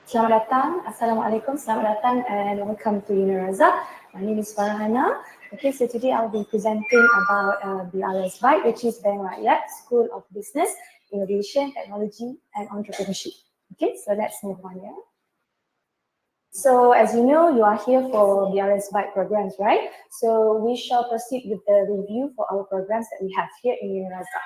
Selamat datang, Assalamualaikum, selamat datang and welcome to UNIRAZAK. My name is Farhana. Okay, so today I'll be presenting about BRSBITE, which is Bank Rakyat School of Business, Innovation, Technology and Entrepreneurship. Okay, so let's move on here. So as you know, you are here for BRSBITE programs, right? So we shall proceed with the review for our programs that we have here in UNIRAZAK.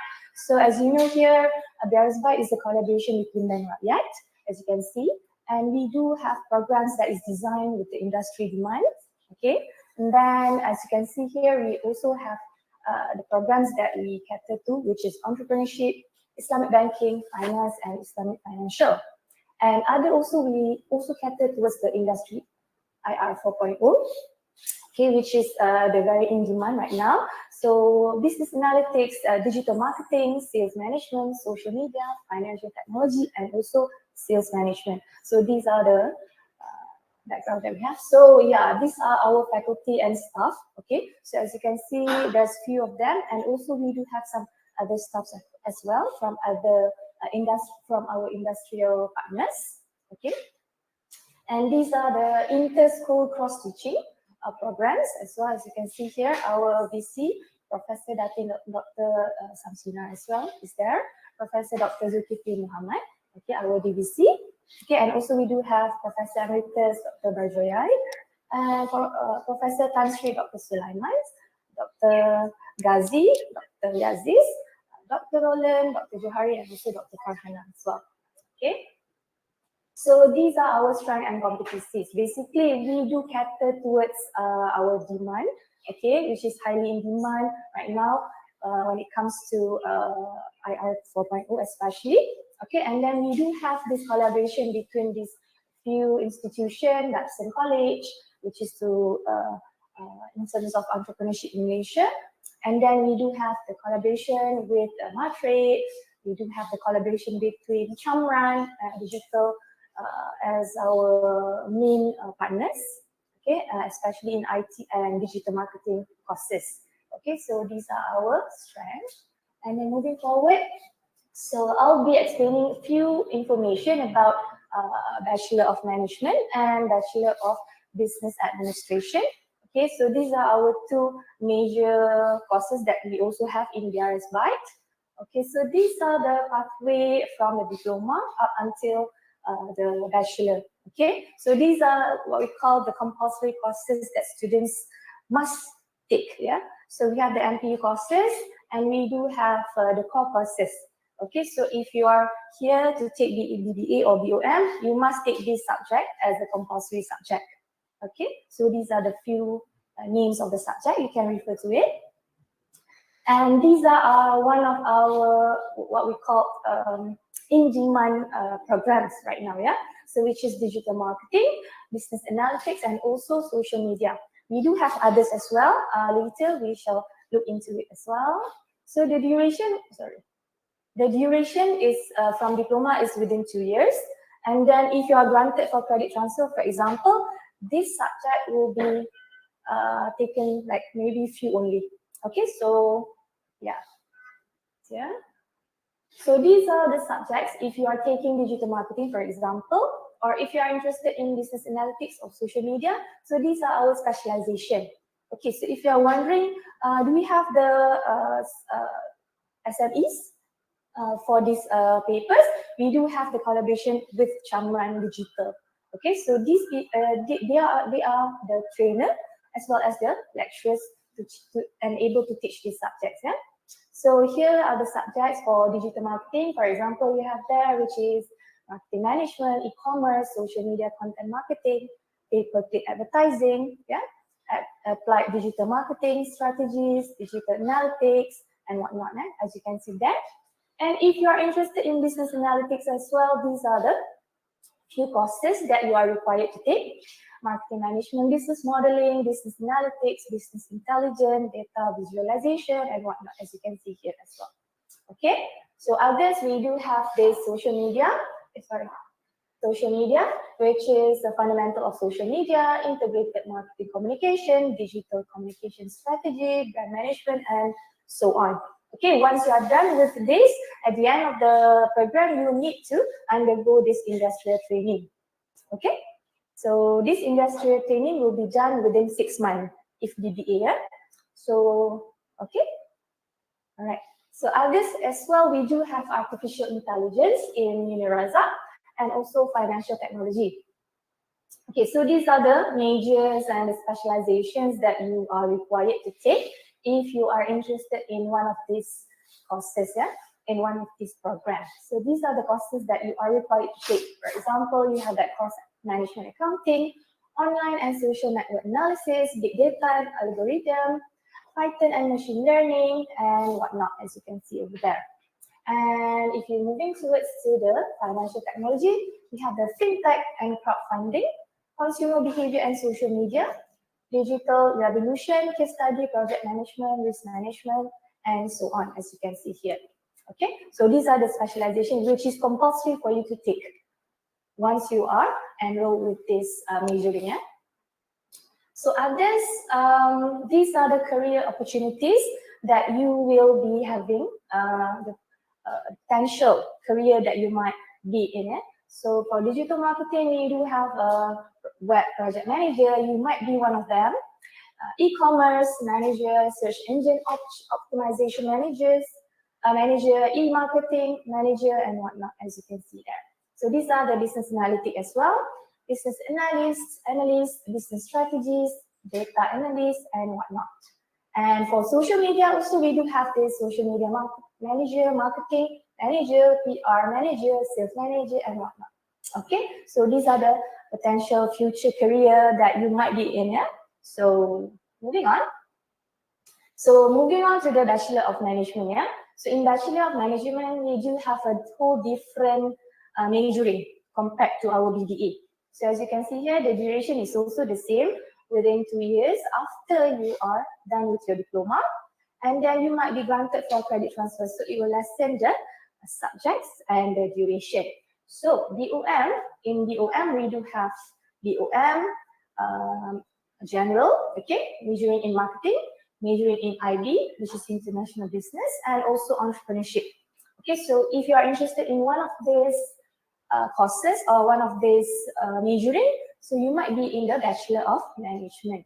So as you know here, BRSBITE is a collaboration between Bank Rakyat, as you can see. And we do have programs that is designed with the industry demands, okay? And then, as you can see here, we also have the programs that we cater to, which is entrepreneurship, Islamic banking, finance, and Islamic financial. And we also cater towards the industry, IR 4.0, okay, which is the very in demand right now. So business analytics, digital marketing, sales management, social media, financial technology, and also sales management. So these are the background that we have. So yeah, these are our faculty and staff. Okay, so as you can see, there's few of them, and also we do have some other staffs as well from other from our industrial partners. Okay, and these are the inter-school cross-teaching programs as well. As you can see here, our VC, Professor Dr. Samsuna as well is there. Professor Dr. Zulkifli Muhammad. Okay, our DVC. Okay, and also we do have Professor Emeritus Dr. Barjoyai, and Professor Tan Sri Dr. Sulaiman, Dr. Ghazi, Dr. Yaziz, Dr. Roland, Dr. Johari, and also Dr. Farhana as well. Okay, so these are our strengths and competencies. Basically, we do cater towards our demand, okay, which is highly in demand right now when it comes to IR 4.0 especially. Okay, and then we do have this collaboration between these few institutions, Babson College, which is to in terms of entrepreneurship in Malaysia. And then we do have the collaboration with Matrade. We do have the collaboration between Chamran Digital as our main partners, okay, especially in IT and digital marketing courses. Okay, so these are our strengths. And then moving forward, so I'll be explaining a few information about Bachelor of Management and Bachelor of Business Administration. Okay, so these are our two major courses that we also have in BRS Byte. Okay, so these are the pathway from the diploma up until the bachelor. Okay, so these are what we call the compulsory courses that students must take. Yeah, so we have the MPU courses and we do have the core courses. Okay, so if you are here to take the BBA or BOM, you must take this subject as a compulsory subject. Okay, so these are the few names of the subject, you can refer to it. And these are one of our, what we call in-demand programs right now, yeah? So which is digital marketing, business analytics, and also social media. We do have others as well. Later we shall look into it as well. So the duration is from diploma is within 2 years. And then if you are granted for credit transfer, for example, this subject will be taken like maybe few only. Okay, so yeah. So these are the subjects if you are taking digital marketing, for example, or if you are interested in business analytics or social media. So these are our specialization. Okay, so if you are wondering, do we have the SMEs for these papers? We do have the collaboration with Chamran Digital. Okay, so these they are the trainer as well as the lecturers and able to teach these subjects. Yeah. So here are the subjects for digital marketing. For example, you have there which is marketing management, e-commerce, social media content marketing, pay-per-click advertising, yeah, applied digital marketing strategies, digital analytics, and whatnot. As you can see there. And if you are interested in business analytics as well, these are the few courses that you are required to take. Marketing management, business modeling, business analytics, business intelligence, data visualization, and whatnot, as you can see here as well. Okay, so others, we do have this social media, which is the fundamental of social media, integrated marketing communication, digital communication strategy, brand management, and so on. Okay, once you are done with this, at the end of the program, you need to undergo this industrial training. Okay, so this industrial training will be done within 6 months if BBA. Yeah? So, okay, all right. So others as well, we do have artificial intelligence in UNIRAZAK and also financial technology. Okay, so these are the majors and the specializations that you are required to take if you are interested in one of these courses, yeah, in one of these programs. So these are the courses that you are required to take. For example, you have that course management accounting, online and social network analysis, big data and algorithm, Python and machine learning, and whatnot, as you can see over there. And if you're moving towards to the financial technology, we have the fintech and crowdfunding, consumer behavior and social media, digital revolution, case study, project management, risk management, and so on, as you can see here. Okay, so these are the specializations which is compulsory for you to take once you are enrolled with this majoring. Yeah? So others, these are the career opportunities that you will be having, the potential career that you might be in it. So for digital marketing, we do have a web project manager, you might be one of them. E-commerce manager, search engine optimization manager, e-marketing manager, and whatnot, as you can see there. So these are the business analytics as well. Business analysts, business strategies, data analysts, and whatnot. And for social media also, we do have this social media manager, marketing manager, PR manager, sales manager, and whatnot. Okay, so these are the potential future career that you might be in. Yeah? So moving on. So moving on to the Bachelor of Management. Yeah. So in Bachelor of Management, we do have a whole different majoring compared to our BBA. So as you can see here, the duration is also the same within 2 years after you are done with your diploma. And then you might be granted for credit transfer. So it will lessen the subjects and the duration. So BOM, in BOM, we do have BOM general, okay, majoring in marketing, majoring in IB, which is international business, and also entrepreneurship. Okay, so if you are interested in one of these courses or one of these majoring, so you might be in the Bachelor of Management.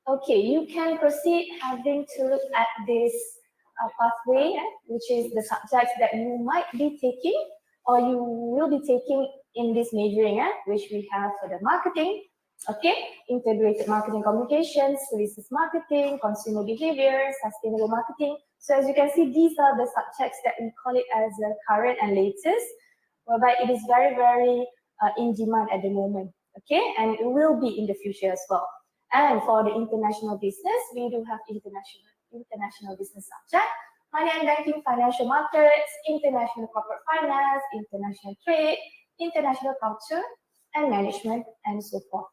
Okay, you can proceed having to look at this pathway, which is the subjects that you might be taking or you will be taking in this majoring, which we have for the marketing, okay, integrated marketing communications, services marketing, consumer behavior, sustainable marketing. So as you can see, these are the subjects that we call it as current and latest, whereby it is very, very in demand at the moment, okay, and it will be in the future as well. And for the international business, we do have international business subject, money and banking, financial markets, international corporate finance, international trade, international culture and management, and so forth.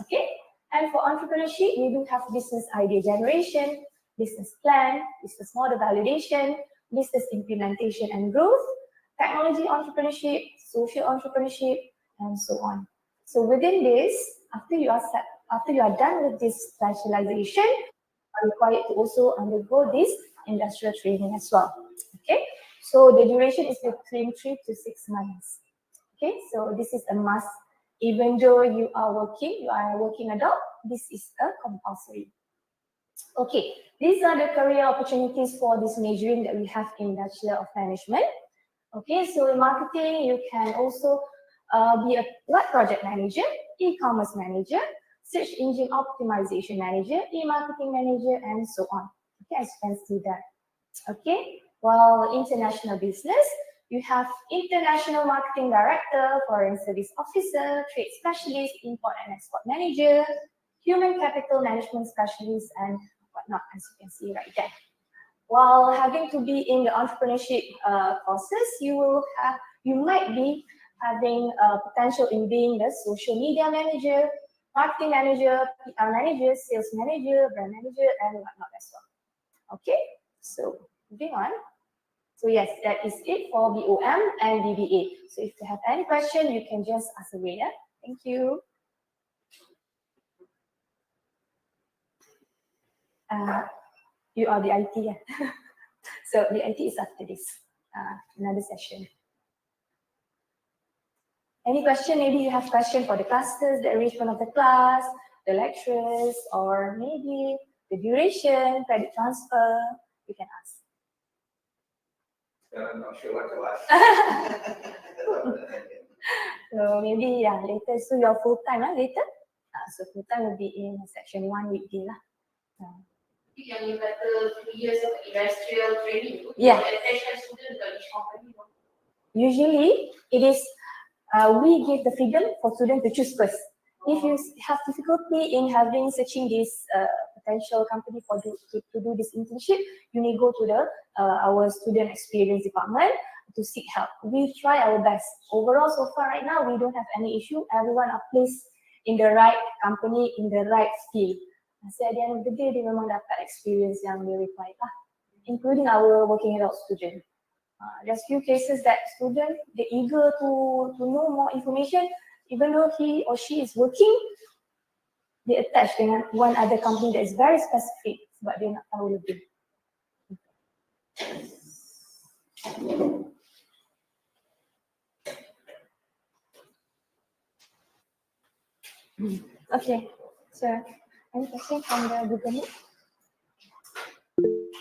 Okay. And for entrepreneurship, we do have business idea generation, business plan, business model validation, business implementation and growth, technology entrepreneurship, social entrepreneurship, and so on. So within this, after you are done with this specialization, you are required to also undergo this industrial training as well. Okay, so the duration is between 3 to 6 months. Okay, so this is a must. Even though you are a working adult, this is a compulsory. Okay, these are the career opportunities for this majoring that we have in Bachelor of Management. Okay, so in marketing, you can also be a web project manager, e-commerce manager, search engine optimization manager, e-marketing manager, and so on. Okay, as you can see that. Okay, while international business, you have international marketing director, foreign service officer, trade specialist, import and export manager, human capital management specialist, and whatnot, as you can see right there. While having to be in the entrepreneurship courses, you might be having potential in being the social media manager, marketing manager, PR manager, sales manager, brand manager, and whatnot as well. Okay, so moving on. So yes, that is it for BOM and BBA. So if you have any question, you can just ask away. Yeah? Thank you. You are the IT. Yeah? So the IT is after this, another session. Any question? Maybe you have question for the classes, the arrangement of the class, the lecturers, or maybe the duration, credit transfer. You can ask. I'm not sure what to ask. So maybe later. So your full time later. So full time will be in section 1 weekday lah. Yang you kata 3 years of industrial training, yeah. Attach student ke each company? Usually, it is we give the freedom for students to choose first. If you have difficulty in searching this potential company to do this internship, you may go to the our student experience department to seek help. We try our best. Overall, so far right now, we don't have any issue. Everyone are placed in the right company, in the right field. So at the end of the day, they memang dapat experience yang they require lah, including our working adult student. There's few cases that student, they're eager to know more information, even though he or she is working, they attach dengan one other company that is very specific, but they're not tahu lebih. Okay, so any question from the Google Meet?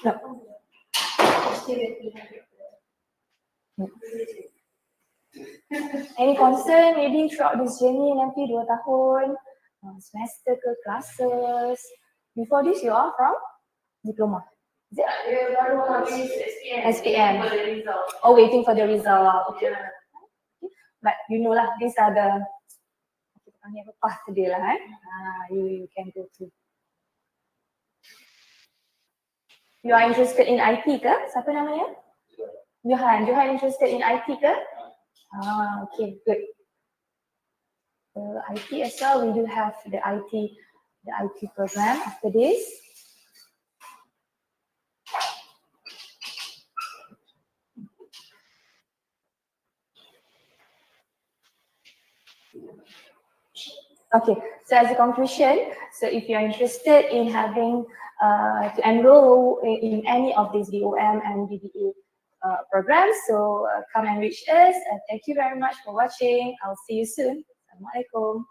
No. Any concern maybe throughout this journey nanti 2 tahun, semester ke classes. Before this you are from diploma? Is it? SPM. Oh, waiting for the result. Okay. But you know lah, these are the path today lah. You can go through. You are interested in IT ke? Siapa namanya? Johan. Johan interested in IT ke? Okay, good. IT as well, we do have the IT program after this. Okay, so as a conclusion, so if you are interested in having to enroll in any of these BOM and BBA programs, so come and reach us. Thank you very much for watching. I'll see you soon. Assalamualaikum.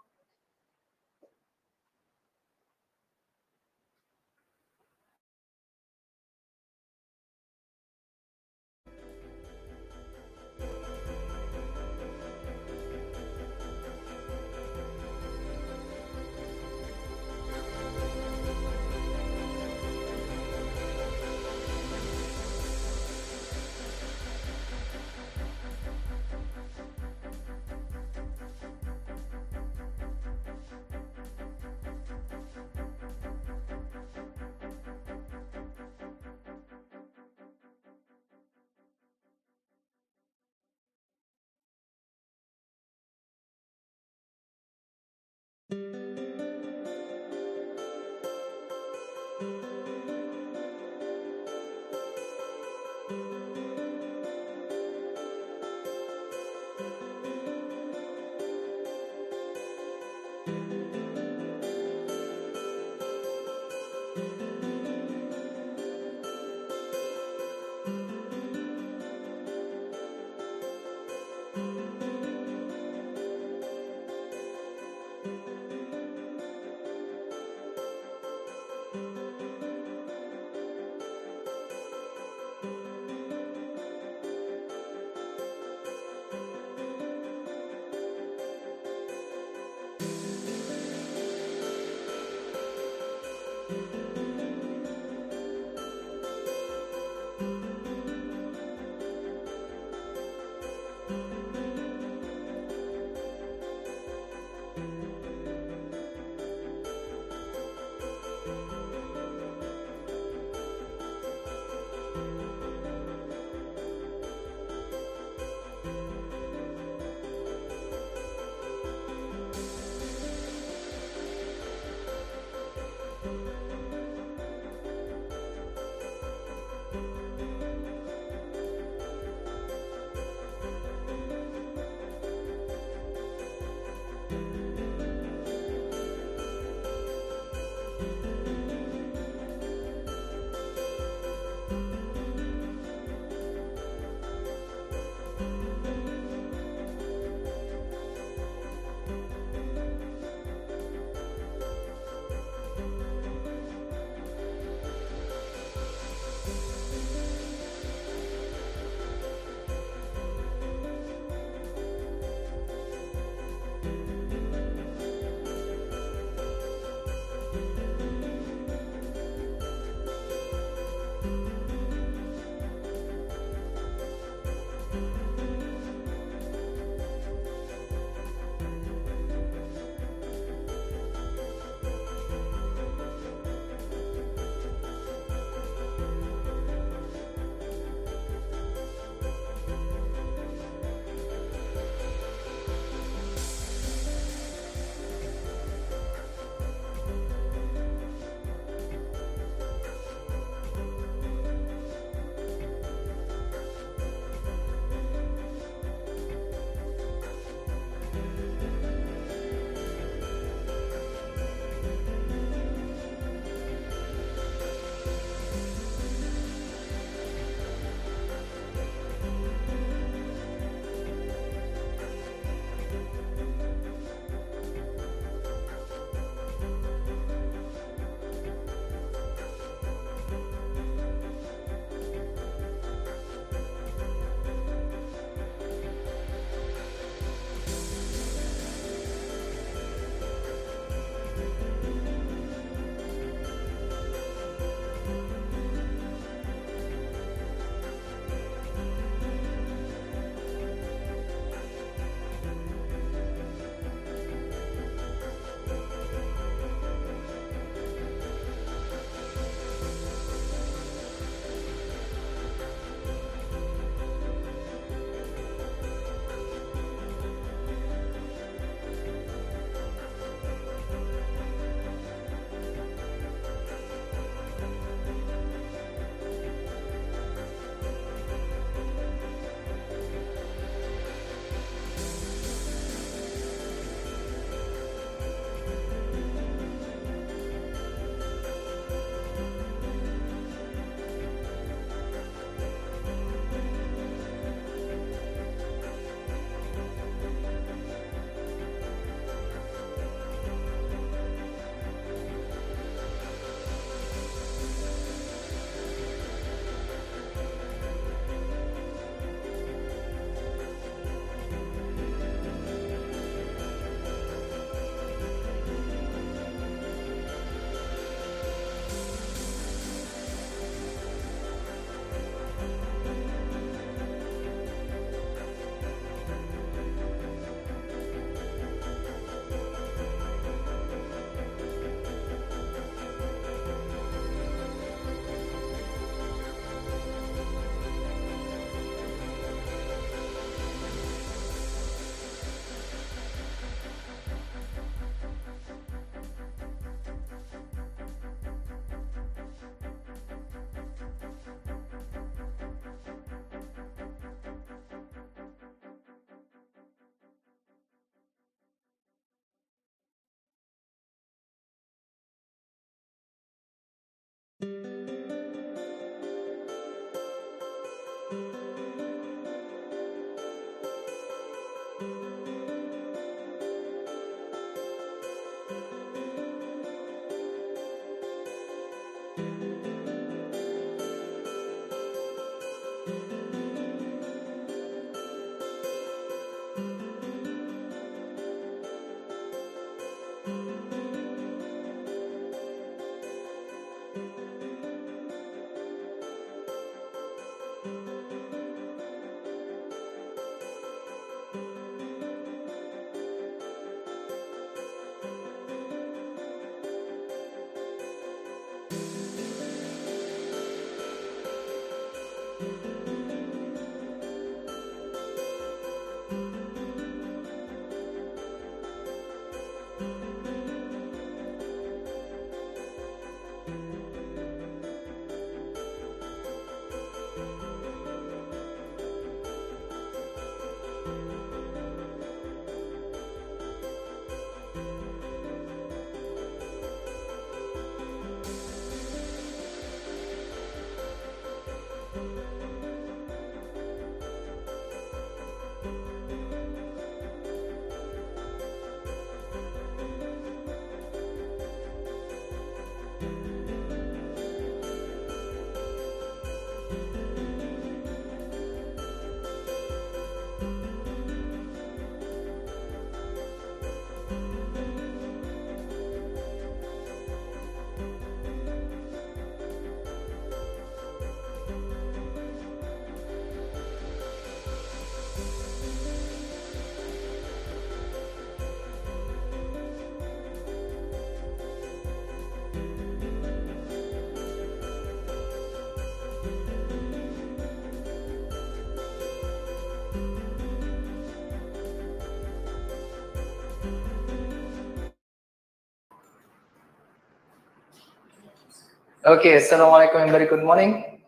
Okay, Assalamualaikum and very good morning.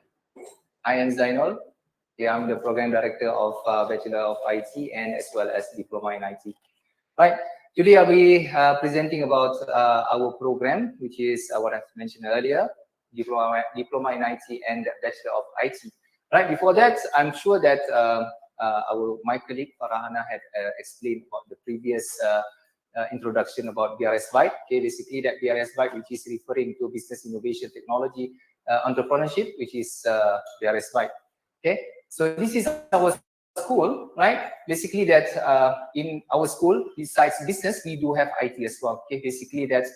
I am Zainul. Yeah, I'm the Program Director of Bachelor of IT and as well as Diploma in IT. Right, today I'll be presenting about our program, which is what I mentioned earlier, Diploma in IT and Bachelor of IT. Right, before that, I'm sure that my colleague Farahana had explained about the previous introduction about BRS Byte. Okay, basically that BRS Byte, which is referring to business innovation technology entrepreneurship, which is BRS Byte. Okay, so this is our school, right? Basically that in our school, besides business, we do have IT as well. Okay, basically that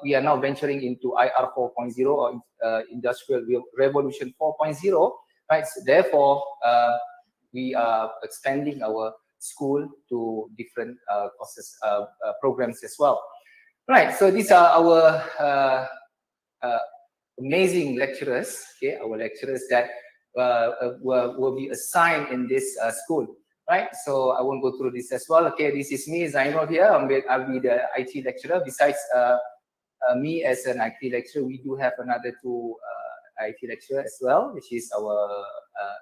we are now venturing into IR 4.0 or Industrial Revolution 4.0, right? So therefore, we are expanding our school to different courses, programs as well. Right, so these are our amazing lecturers, okay, our lecturers that will be assigned in this school, right? So I won't go through this as well. Okay, this is me, Zainul here. I'll be the IT lecturer. Besides me as an IT lecturer, we do have another two IT lecturer as well, which is our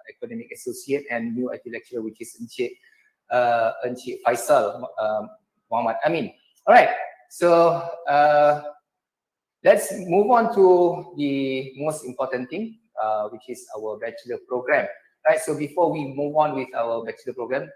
academic associate and new IT lecturer, which is Encik Faisal Muhammad Amin. All right, so let's move on to the most important thing, which is our bachelor program. Right, so before we move on with our bachelor program,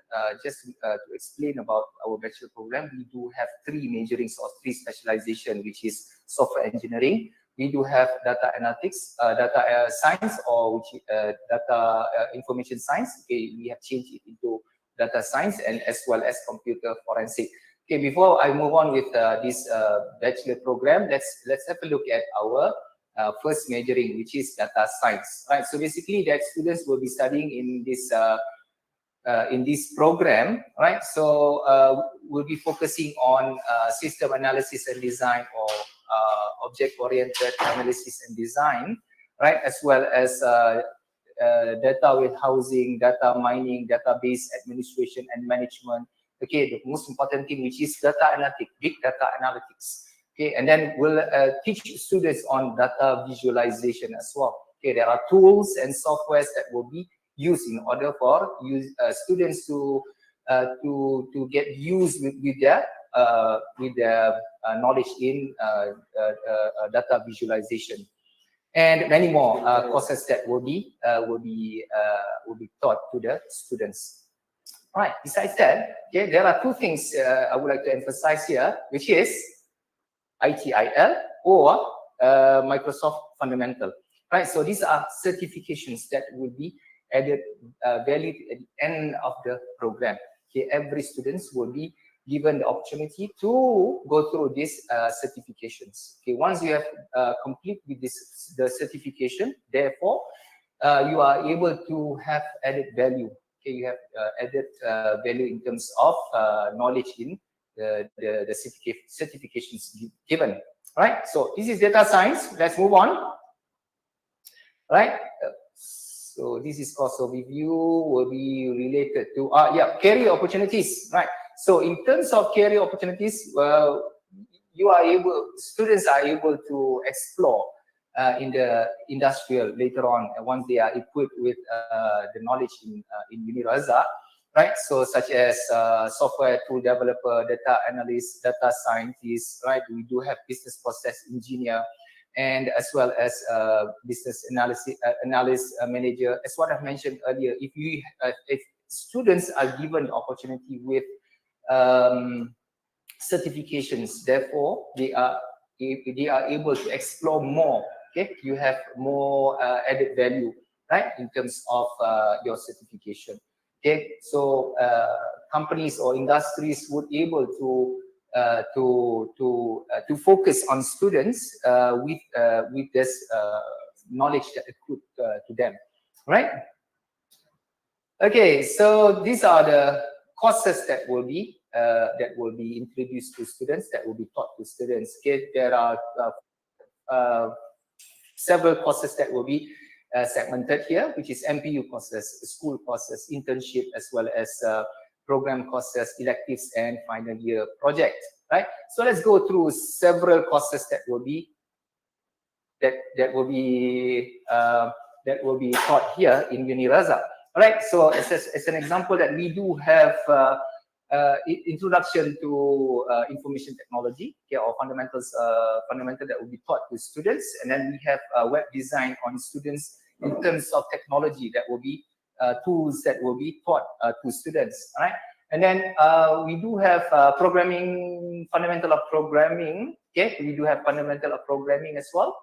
just to explain about our bachelor program, we do have three majorings or three specialization, which is software engineering. We do have data analytics, data science, or which data information science. Okay, we have changed it into data science and as well as computer forensic. Okay, before I move on with this bachelor program, let's have a look at our first majoring, which is data science. Right, so basically that students will be studying in this program, right? So we'll be focusing on system analysis and design, or object-oriented analysis and design, right? As well as data warehousing, data mining, database administration and management. Okay, the most important thing, which is data analytics, big data analytics. Okay, and then we'll teach students on data visualization as well. Okay, there are tools and softwares that will be used in order for students to get used with their knowledge in data visualization, and many more courses that will be taught to the students. All right. Besides that, okay, there are two things I would like to emphasize here, which is ITIL or Microsoft Fundamental. Right. So these are certifications that will be added value at the end of the program. Okay, every student will be given the opportunity to go through these certifications. Okay, once you have complete with the certification, therefore you are able to have added value. Okay, you have added value in terms of knowledge in the certifications given. Right. So this is data science. Let's move on. Right. So this is course overview will be related to career opportunities. Right. So in terms of career opportunities, students are able to explore in the industrial later on once they are equipped with the knowledge in UNIRAZAK, right? So such as software tool developer, data analyst, data scientist, right? We do have business process engineer, and as well as business analyst manager. As what I've mentioned earlier, if students are given the opportunity with certifications, therefore they are able to explore more. Okay, you have more added value, right, in terms of your certification. Okay, so companies or industries would able to focus on students with this knowledge that accrued to them, right? Okay, so these are the courses that will be introduced to students, that will be taught to students. Okay, there are several courses that will be segmented here, which is MPU courses, school courses, internship, as well as program courses, electives, and final year project, right? So let's go through several courses that will be that will be taught here in UNIRAZAK. All right. So as an example, that we do have introduction to information technology, okay, or fundamental that will be taught to students, and then we have web design on students in terms of technology that will be tools that will be taught to students. All right. And then we do have programming, fundamental of programming. Okay, we do have fundamental of programming as well.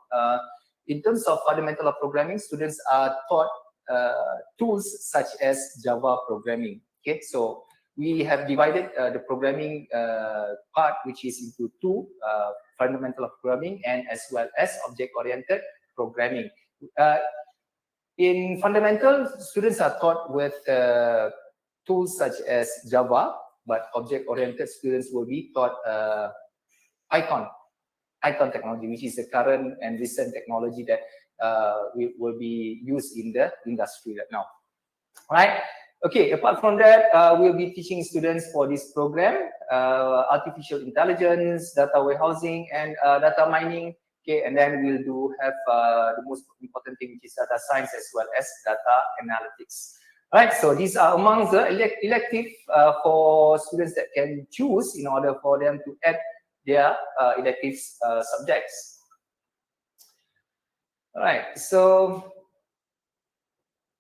In terms of fundamental of programming, students are taught tools such as Java programming. Okay, so we have divided the programming part, which is into two, fundamental of programming and as well as object-oriented programming. In fundamental, students are taught with tools such as Java, but object-oriented students will be taught Python technology, which is the current and recent technology that will be used in the industry right now. All right. Okay. Apart from that, we'll be teaching students for this program artificial intelligence, data warehousing, and data mining. Okay, and then we'll do have the most important thing, which is data science as well as data analytics. All right, so these are among the elective for students that can choose in order for them to add their elective subjects. All right, so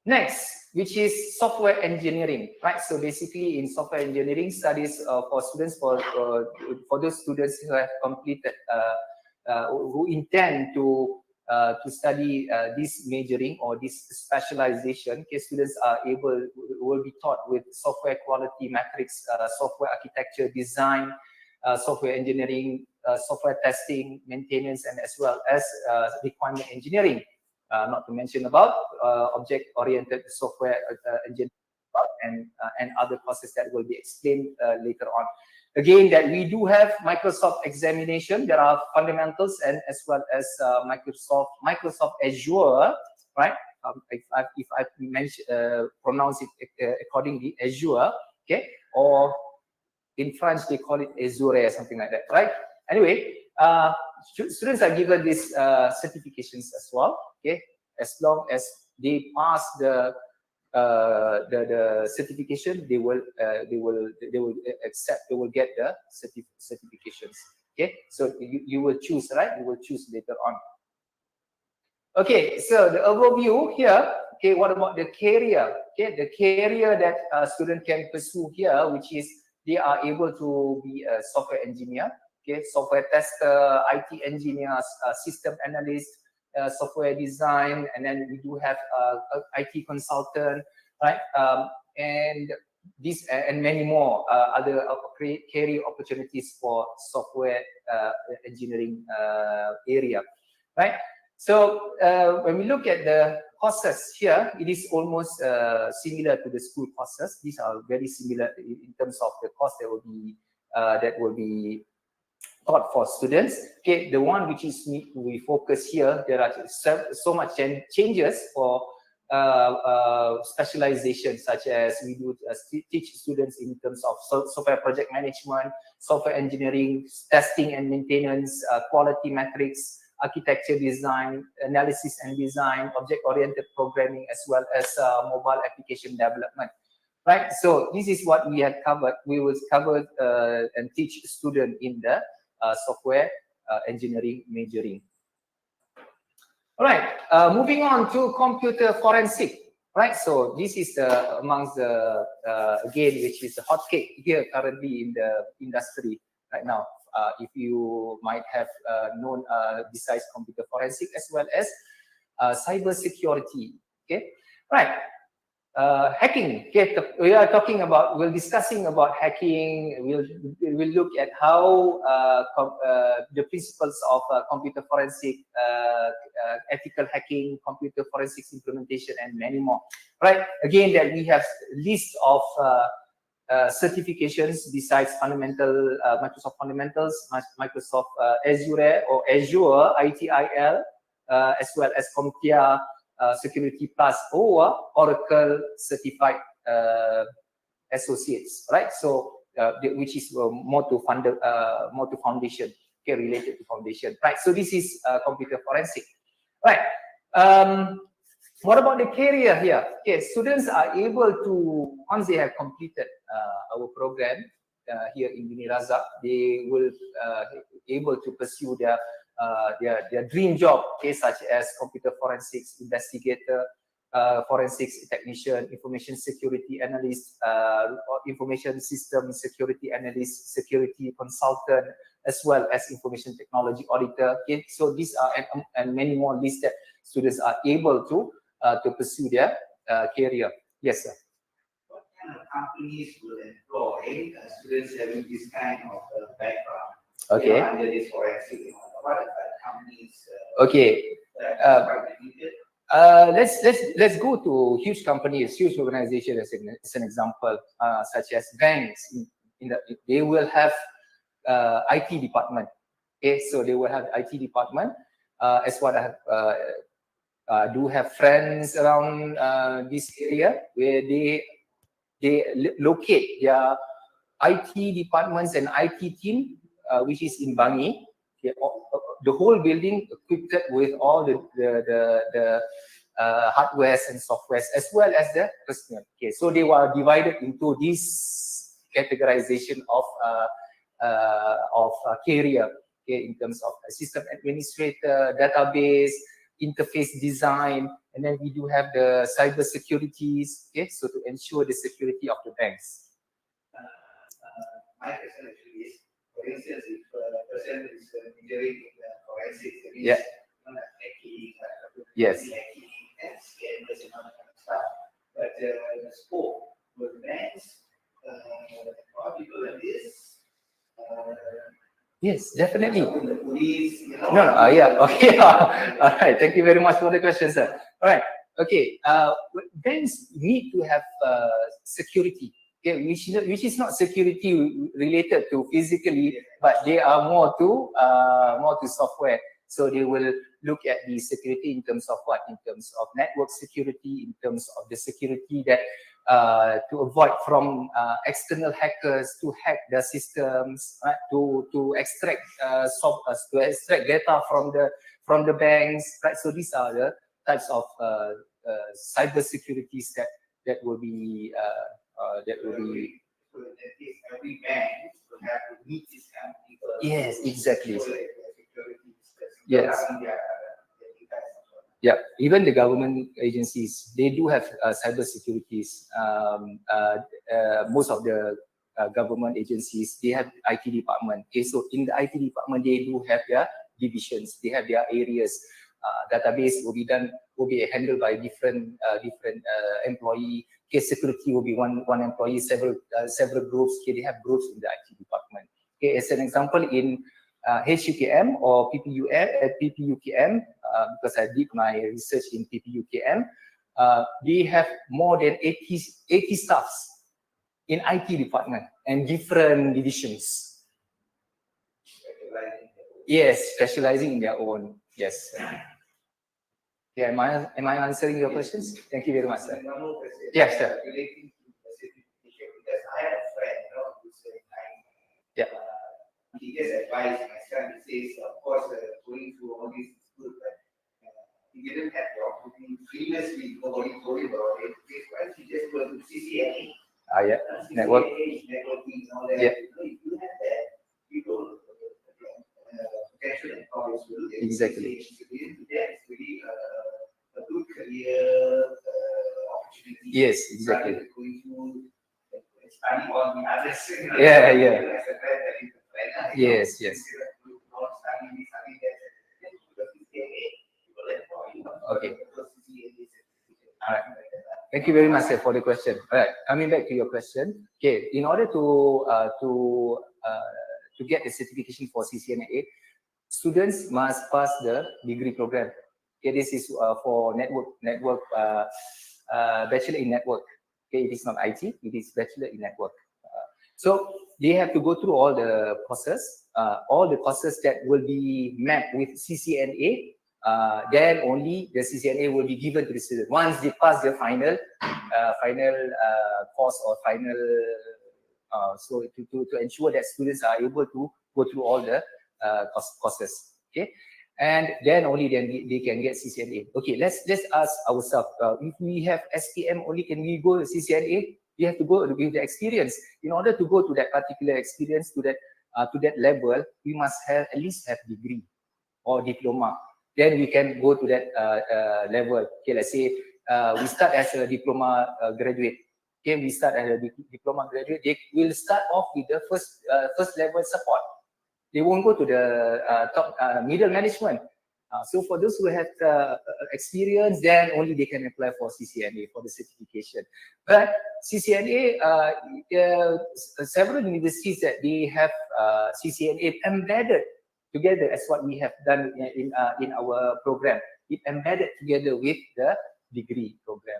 next, which is software engineering, right? So basically, in software engineering studies for students, for those students who have completed, who intend to study this majoring or this specialization, okay, students will be taught with software quality metrics, software architecture design, software engineering, software testing, maintenance, and as well as requirement engineering. Not to mention about object-oriented software engineering and other courses that will be explained later on. Again, that we do have Microsoft examination. There are fundamentals and as well as Microsoft Azure, right? If I pronounce it accordingly, Azure, okay? Or in French they call it Azure or something like that, right? Anyway, students are given these certifications as well, okay? As long as they pass the certification, they will get the certifications. Okay, so you will choose, right? You will choose later on. Okay, so the overview here. Okay, what about the career? Okay, the career that a student can pursue here, which is they are able to be a software engineer, okay, software tester, IT engineers, system analyst, software design, and then we do have IT consultant, right? And this and many more other career opportunities for software engineering area, right? So when we look at the courses here, it is almost similar to the school courses. These are very similar in terms of the course that will be taught for students. Okay, the one which is we focus here, there are so much changes for specialization, such as we do teach students in terms of software project management, software engineering, testing and maintenance, quality metrics, architecture design, analysis and design, object-oriented programming, as well as mobile application development. Right, so this is what we had covered. We will cover and teach students in the software engineering majoring. All right, moving on to computer forensic. Right, so this is amongst the again, which is the hot cake here currently in the industry right now. If you might have known besides computer forensic as well as cyber security. Okay, right. Hacking. Okay, we're discussing about hacking. We'll look at how the principles of computer forensic, ethical hacking, computer forensics implementation, and many more. Right. Again, that we have list of certifications besides fundamental Microsoft fundamentals, Microsoft Azure or Azure ITIL, as well as CompTIA Security Plus or Oracle Certified Associates, right? So which is more to foundation, okay, related to foundation, right? So this is computer forensic. Right. What about the career here? Okay, students are able to, once they have completed our program here in UNIRAZAK, they will able to pursue their dream job, okay, such as computer forensics investigator, forensics technician, information security analyst, information system security analyst, security consultant, as well as information technology auditor. Okay, so these are and many more lists that students are able to pursue their career. Yes, sir. What kind of companies will employ students having this kind of background? Okay. Under this forensic, what are the companies? Okay. Let's go to huge companies, huge organizations as an example, such as banks. They will have IT department. Okay, so they will have IT department. As what I have, do have friends around this area where they locate their IT departments and IT team, which is in Bangi. Okay, the whole building equipped with all the hardwares and softwares as well as the personnel. Okay, so they were divided into this categorization of career. Okay, in terms of system administrator, database, interface design, and then we do have the cyber securities. Okay, so to ensure the security of the banks. My question actually is, for instance, if a person is majoring in forensics, yeah. Hacking, yes. Hacking, and scammers and all that kind of stuff. But the scope with banks, for people like this, yes, definitely. the police, you know, No, yeah, okay. All right, thank you very much for the question, sir. All right, okay. Banks need to have security. Okay, which is not security related to physically, but they are more to software. So they will look at the security in terms of what? In terms of network security, in terms of the security that to avoid from external hackers to hack the systems, right? To extract data from the banks, right? So these are the types of cyber securities that will be. So that is every bank will have to meet this kind of people. Yes, exactly. Yes. Yeah, even the government agencies, they do have cyber securities. Most of the government agencies, they have IT department. Okay, so in the IT department, they do have their divisions, they have their areas. Database will be handled by different employee. Case security will be one employee, several groups. Okay, they have groups in the IT department. Okay, as an example, in HUKM or PPUKM, because I did my research in PPUKM, they have more than 80 staffs in IT department and different divisions. Yes, specializing in their own. Yes. Yeah, am I answering your questions? Thank you very much, sir. Yes, sir. Relating to the certification, because I have a friend, you know, who's yeah. He just advised my son. He says, of course, going through all this is good, but he didn't have the opportunity previously. Nobody told him about it. Why don't you just go to CCNA? Yeah. CCNA, networking, and all that. Yeah. You know, if you have that, people, potential employers will look at exactly. That's really a good career opportunity. Yes, exactly. Going through study all the others. Yeah. Yes. Okay. All right. Thank you very much, sir, for the question. All right, coming back to your question. Okay, in order to get the certification for CCNA, students must pass the degree program. Okay, this is for network bachelor in network. Okay, it is not IT, it is bachelor in network. So they have to go through all the courses that will be mapped with CCNA. Then only the CCNA will be given to the student once they pass their final course or final. So to ensure that students are able to go through all the courses. Okay. and then only then they can get CCNA. Okay, let's ask ourselves, if we have SPM only, can we go to CCNA? We have to go with the experience. In order to go to that particular experience, to that level, we must at least have degree or diploma. Then we can go to that level. Okay, let's say we start as a diploma graduate. Okay, we start as a diploma graduate. They will start off with the first level support. They won't go to the top middle management. So for those who have experience, then only they can apply for CCNA for the certification. But CCNA, several universities that they have CCNA embedded together as what we have done in our program. It embedded together with the degree program.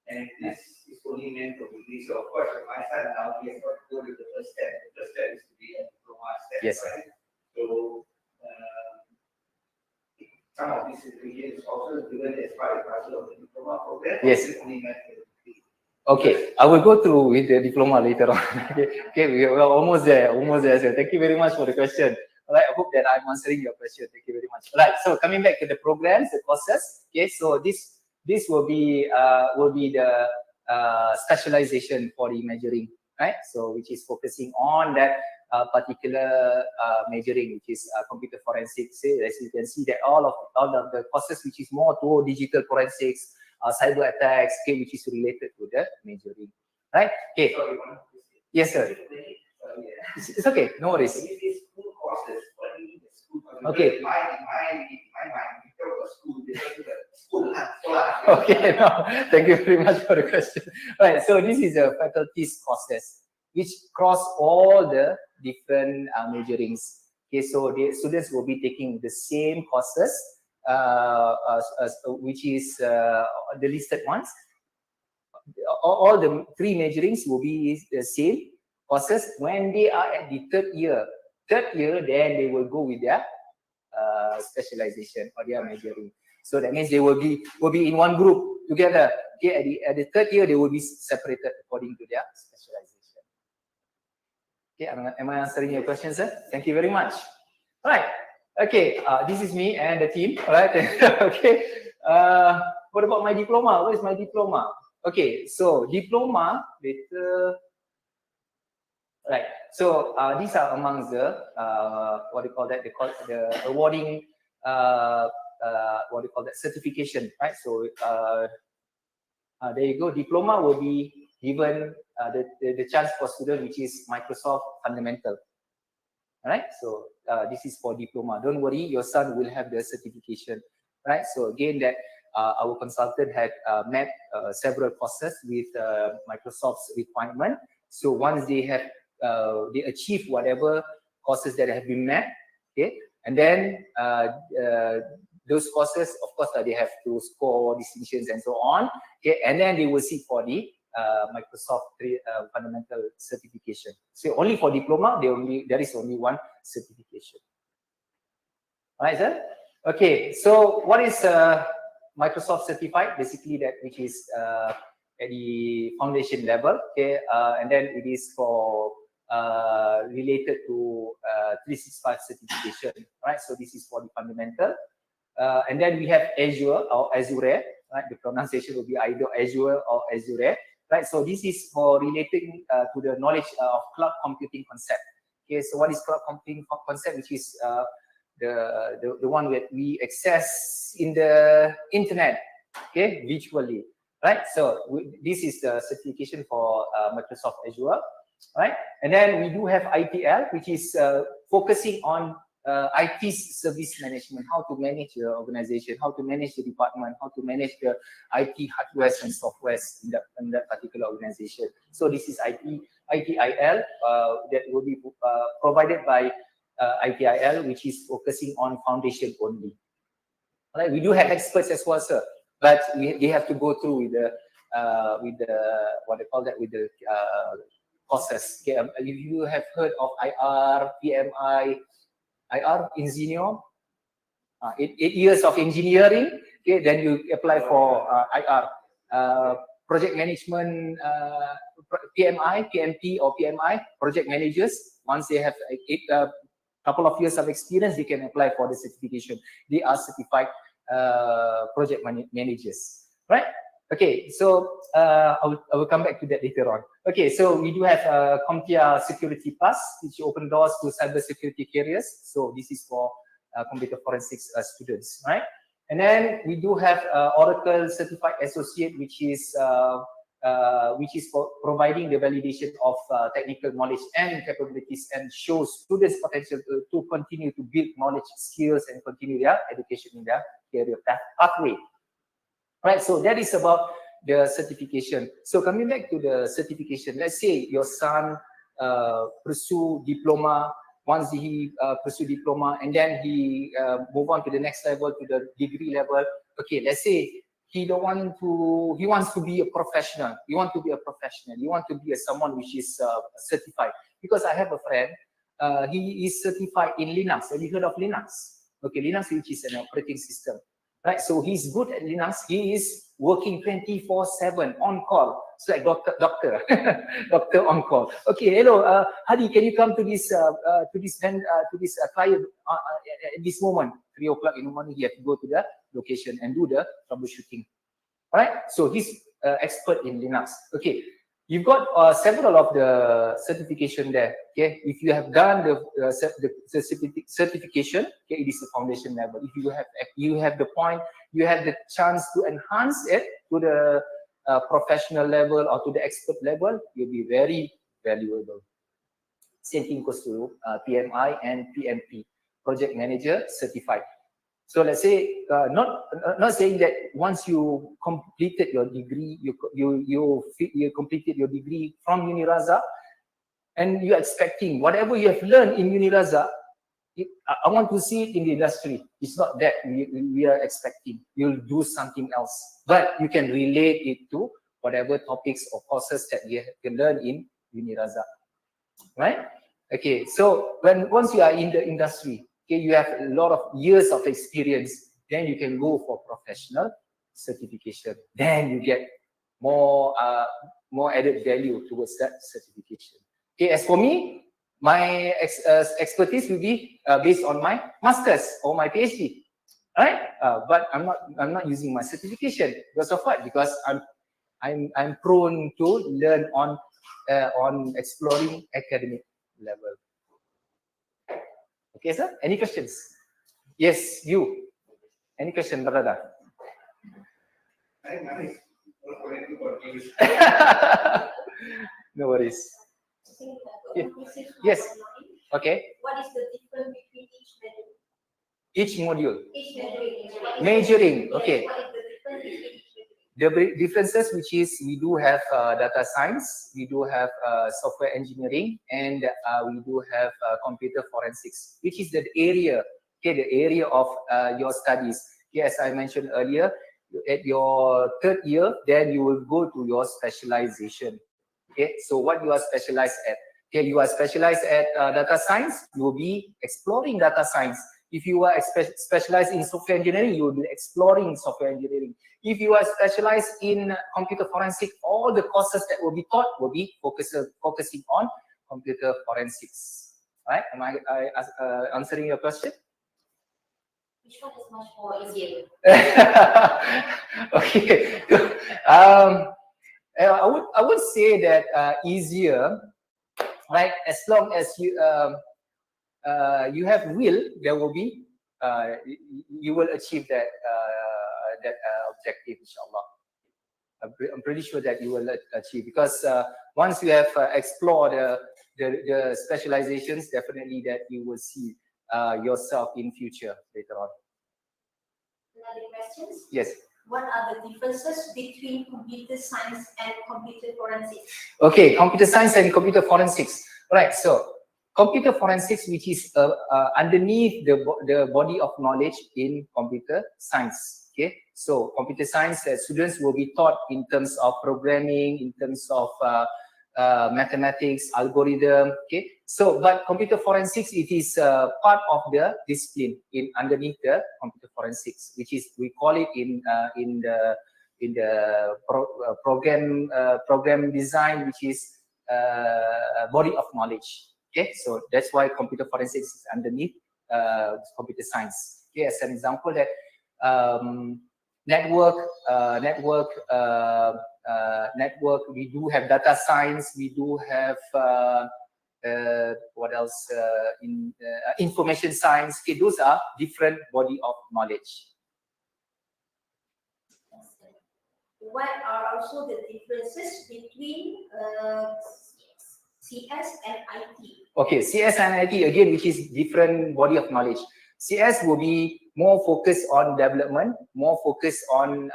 And this is only meant for degree. So of course, my son now he has got to go to the first step. The first step is to be a diploma step. Yes. Right? So some of these certifications also given as part and parcel of the diploma program. Yes. It's only meant for the degree. Okay, I will go through with the diploma later on. Okay, we are almost there. So thank you very much for the question. All right, I hope that I'm answering your question. Thank you very much. All right, so coming back to the programs, the courses. Okay, so this will be the specialization for the majoring, right? So which is focusing on that particular majoring, which is computer forensics. As you can see, that all of the courses which is more to digital forensics, cyber attacks, okay, which is related to the majoring, right? Okay. Sorry, Yes, sir. It's okay. No worries. School courses. What do you mean school courses? Okay. My mind, we talk about school. They talk about school. Okay, no, thank you very much for the question. Right, so this is a faculties courses which cross all the different majorings. Okay, so the students will be taking the same courses, which is the listed ones. All the three majorings will be the same courses when they are at the third year. Then they will go with their specialization or their majoring. So that means they will be in one group together. Okay, at the third year they will be separated according to their specialization. Okay, am I answering your question, sir? Thank you very much. All right. Okay, this is me and the team. All right. Okay. What about my diploma? What is my diploma? Okay, so diploma later. Right. So these are amongst the what do you call that? The awarding what do you call that? Certification, right? So there you go. Diploma will be given the chance for student, which is Microsoft Fundamental. All right. So this is for diploma. Don't worry, your son will have the certification, right? So again, that our consultant had met several courses with Microsoft's requirement. So once they have they achieve whatever courses that have been met, okay, and then those courses, of course, they have to score distinctions and so on, okay, and then they will seek for the Microsoft fundamental certification. So only for diploma, there is only one certification. All right, sir. Okay, so what is Microsoft certified? Basically, that which is at the foundation level, okay, and then it is for related to 365 certification, right? So this is for the fundamental, and then we have Azure or Azure, right? The pronunciation will be either Azure or Azure, right? So this is for relating to the knowledge of cloud computing concept. Okay, so what is cloud computing concept? Which is the one that we access in the internet, okay, virtually, right? So this is the certification for Microsoft Azure, right? And then we do have ITL, which is focusing on IT service management, how to manage your organization, how to manage the department, how to manage the IT hardware and software in that particular organization. So this is ITIL that will be provided by ITIL, which is focusing on foundation only. All right, we do have experts as well, sir, but they have to go through with the what they call that, with the courses. Okay, if you have heard of IR, PMI, IR engineer, 8 years of engineering, okay, then you apply for IR. Project management, PMI, PMP or PMI, project managers, once they have couple of years of experience, they can apply for the certification. They are certified project managers, right? Okay, so I will come back to that later on. Okay, so we do have CompTIA Security Plus, which open doors to cyber security careers. So this is for computer forensics students, right? And then we do have Oracle Certified Associate, which is for providing the validation of technical knowledge and capabilities, and shows students' potential to continue to build knowledge, skills, and continue their education in their career pathway. Right, so that is about the certification. So coming back to the certification, let's say your son pursue diploma. Once he pursue diploma, and then he move on to the next level, to the degree level. Okay, let's say he wants to be a professional. You want to be a professional. You want to be someone which is certified. Because I have a friend, he is certified in Linux. Have you heard of Linux? Okay, Linux, which is an operating system. Right, so he's good at Linux. He is working 24/7 on call. So like doctor on call. Okay, hello, Hadi, can you come to this client at this moment? 3 o'clock in the morning, he have to go to the location and do the troubleshooting. All right, so he's expert in Linux. Okay, you've got several of the certification there. Okay, if you have done the certification, okay, it is the foundation level. If you have the point, you have the chance to enhance it to the professional level or to the expert level, you'll be very valuable. Same thing goes to PMI and PMP, project manager certified. So let's say, not saying that once you completed your degree, you completed your degree from UNIRAZAK, and you're expecting whatever you have learned in UNIRAZAK, I want to see it in the industry. It's not that we are expecting. You'll do something else, but you can relate it to whatever topics or courses that you can learn in UNIRAZAK, right? Okay, so once you are in the industry, okay, you have a lot of years of experience, then you can go for professional certification. Then you get more added value towards that certification. Okay, as for me, my expertise will be based on my master's or my PhD, right? But I'm not using my certification because of what? Because I'm prone to learn on exploring academic level. Okay, sir. Any questions? Yes, you. Any question, brother? No worries. Yeah. Yes. Okay. What is the difference between each module? Each module. Each majoring. Majoring. Okay. What is the difference between each majoring? The differences, which is we do have data science, we do have software engineering, and we do have computer forensics, which is the area, okay, the area of your studies. Okay, as I mentioned earlier, at your 3rd year, then you will go to your specialization. Okay, so what you are specialized at? Okay, you are specialized at data science, you will be exploring data science. If you are specialized in software engineering, you will be exploring software engineering. If you are specialized in computer forensics, all the courses that will be taught will be focusing on computer forensics. Right? Am I answering your question? Which one is much more easier? Okay. I would say that easier, right? As long as you have will, there will be you will achieve that objective, inshallah. I'm pretty sure that you will achieve, because once you have explored the specializations, definitely that you will see yourself in future later on. Another questions? Yes. What are the differences between computer science and computer forensics? Okay, computer science and computer forensics. Right. So computer forensics, which is underneath the body of knowledge in computer science. Okay, so computer science students will be taught in terms of programming, in terms of mathematics, algorithm. Okay, so but computer forensics, it is part of the discipline in underneath the computer forensics, which is, we call it in the program design, which is body of knowledge. Okay, so that's why computer forensics is underneath computer science. Okay, as an example that network, we do have data science, we do have what else in information science. Okay, those are different body of knowledge. What are also the differences between CS and IT? Okay, CS and IT again, which is different body of knowledge. CS will be more focused on development, more focused on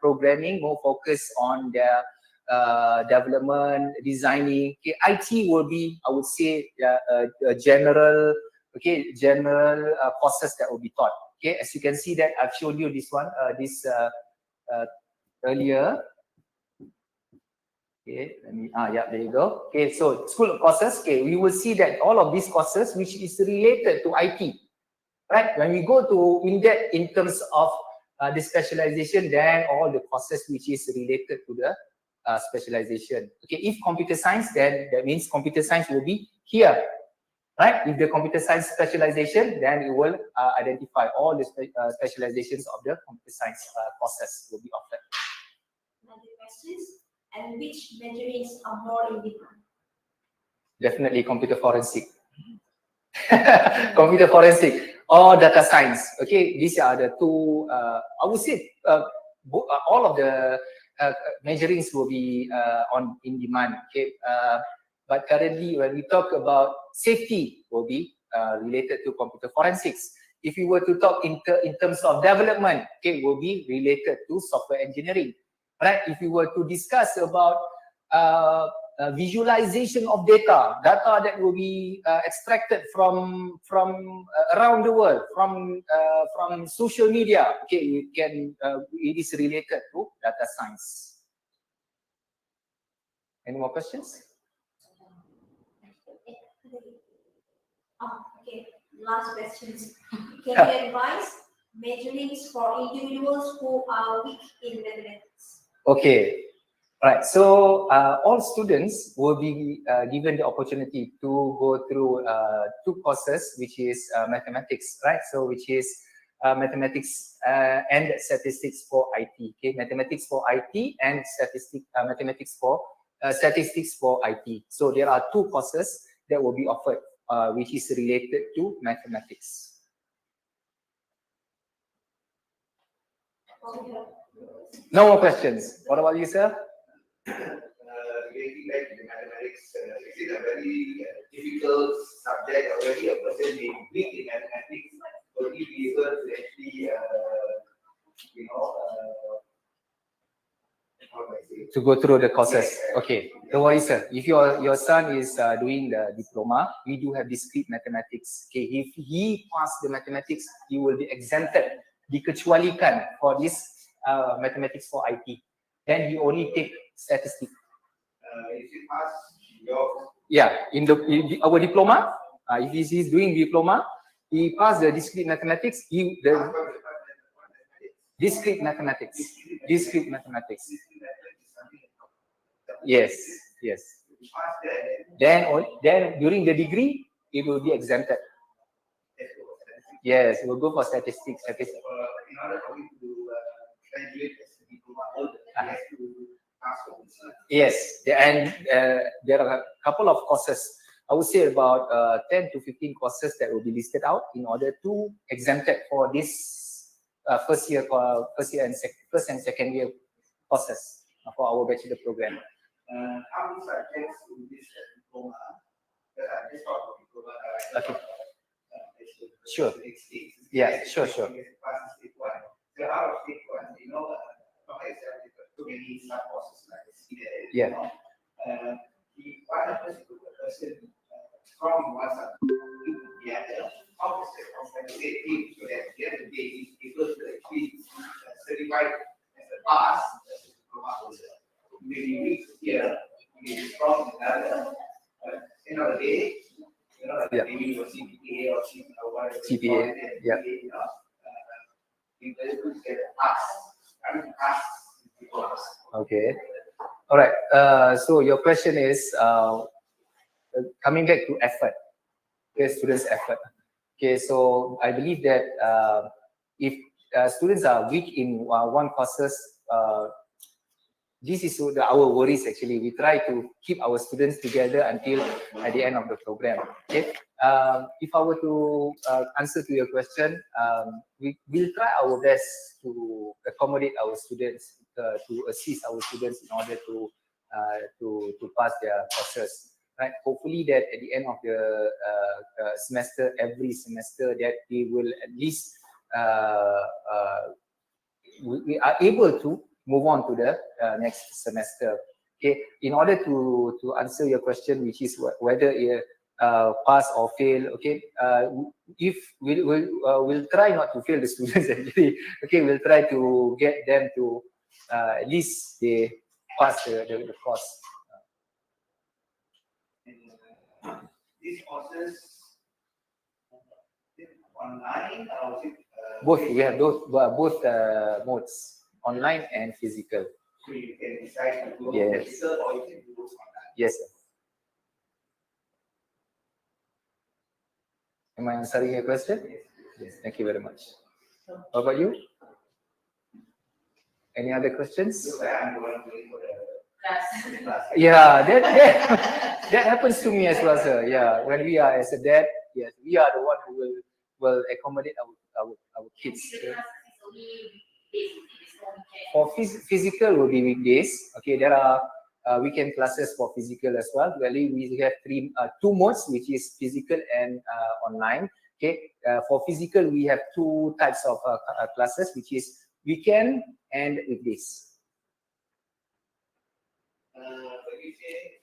programming, more focused on their development, designing. Okay, IT will be, I would say, a general, okay, general courses that will be taught. Okay, as you can see that I've shown you this one, earlier. Okay, let me, yeah, there you go. Okay, so school of courses, okay, we will see that all of these courses which is related to IT, right? When we go to in-depth in terms of the specialization, then all the courses which is related to the specialization. Okay, if computer science, then that means computer science will be here, right? If the computer science specialization, then it will identify all the specializations of the computer science courses will be offered. Another questions, and which majorings are more in demand? Definitely computer forensic. Computer forensic or data science. Okay, these are the two, I would say all of the majorings will be in demand. Okay, but currently when we talk about safety will be related to computer forensics. If you were to talk in terms of development, okay, will be related to software engineering. Right? If you were to discuss about visualization of data that will be extracted from around the world, from social media, okay, you can it is related to data science. Any more questions? Okay, last questions. Can you advise majorings for individuals who are weak in mathematics? Okay, right. So all students will be given the opportunity to go through two courses, which is mathematics, right? So which is mathematics and statistics for IT. Okay, mathematics for IT and mathematics for statistics for IT. So there are two courses that will be offered, which is related to mathematics. No more questions. What about you, sir? Relating back to the mathematics, is it a very difficult subject already? A person being weak in mathematics, will he be able to actually, to go through the courses? Okay, don't worry, sir. If your son is doing the diploma, we do have discrete mathematics. Okay, if he passed the mathematics, he will be exempted, dikecualikan for this mathematics for IT. Then he only take statistics. If you pass your... Yeah, in our diploma, if he's doing diploma, he passed the discrete mathematics. Discrete mathematics. Discrete mathematics. Yes, yes. Then during the degree, it will be exempted. Yes, we'll go for statistics. In order for him to graduate as a diploma holder, he has to pass for this. Yes, and there are a couple of courses. I would say about 10 to 15 courses that will be listed out in order to exempt it for this first and second year courses for our bachelor program. How many subjects in this diploma? I just talked about diploma. Okay. Sure. Yeah, sure. So out of state one, too many sub courses like this. Yeah. What happens to the person from one subject to the other? How does it compensate him so that the other day he's able to actually certified as a pass as a diploma holder? Maybe weak here, maybe strong in another. End of the day, maybe your CPA or CPA, yeah. Okay. All right. So your question is, coming back to effort, okay, students' effort. Okay, so I believe that if students are weak in one courses, this is our worries actually. We try to keep our students together until at the end of the program. Okay. If I were to answer to your question, we will try our best to accommodate our students, to assist our students in order to pass their courses. Right. Hopefully that at the end of the semester, every semester, that we will at least we are able to move on to the next semester. Okay, in order to answer your question, which is whether pass or fail. Okay, if we'll try not to fail the students actually. Okay, we'll try to get them to at least they pass the course. These courses online or is it, both? We have both modes, online and physical. so you can decide to go Yes. physical or you can do online. Yes, sir. Am I answering your question? Yes. Thank you very much. How about you? Any other questions? So I'm the one doing for the class. Yeah, that happens to me as well, sir. Yeah, when we are as a dad, yes, we are the one who will accommodate our kids. For physical will be weekdays. Okay, there are weekend classes for physical as well. Really, we have two modes, which is physical and online. Okay, for physical we have two types of classes, which is weekend and weekdays. When you say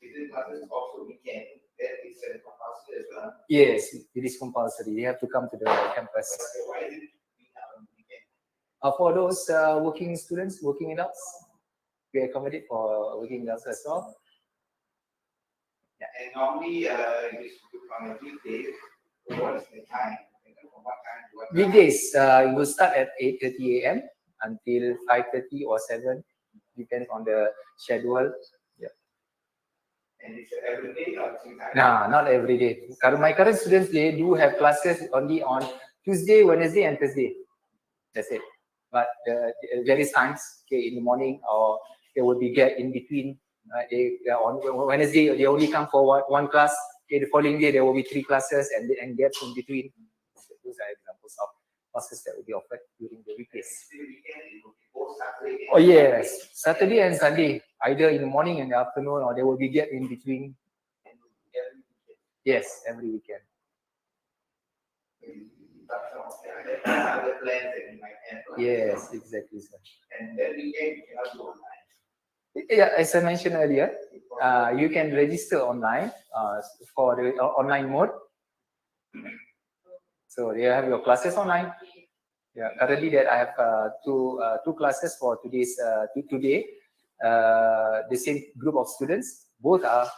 physical classes also weekend, that is compulsory as well. Yes, it is compulsory. They have to come to the campus. Okay, why is it on weekend? For those working students, working adults, we accommodate for working adults as well. Yeah, and normally you should on a weekday. What is the time? From what time to what time? Weekdays, it will start at 8:30 a.m. until 5:30 or 7, depends on the schedule. Yeah. And it's every day or sometimes? No, not every day. My current students, they do have classes only on Tuesday, Wednesday, and Thursday. That's it. But there is times, okay, in the morning, or there will be gap in between. On Wednesday, they only come for one class. Okay, the following day there will be 3 classes and gaps in between. Those are examples of classes that will be offered during the weekdays. Oh yes, Saturday and Sunday, either in the morning and the afternoon, or there will be gap in between. Yes, every weekend. Other plans that you might have. Yes, exactly, sir. And then weekend you cannot do online. Yeah, as I mentioned earlier, you can register online for the online mode. So you have your classes online. Yeah, currently that I have two classes for today. The same group of students, both are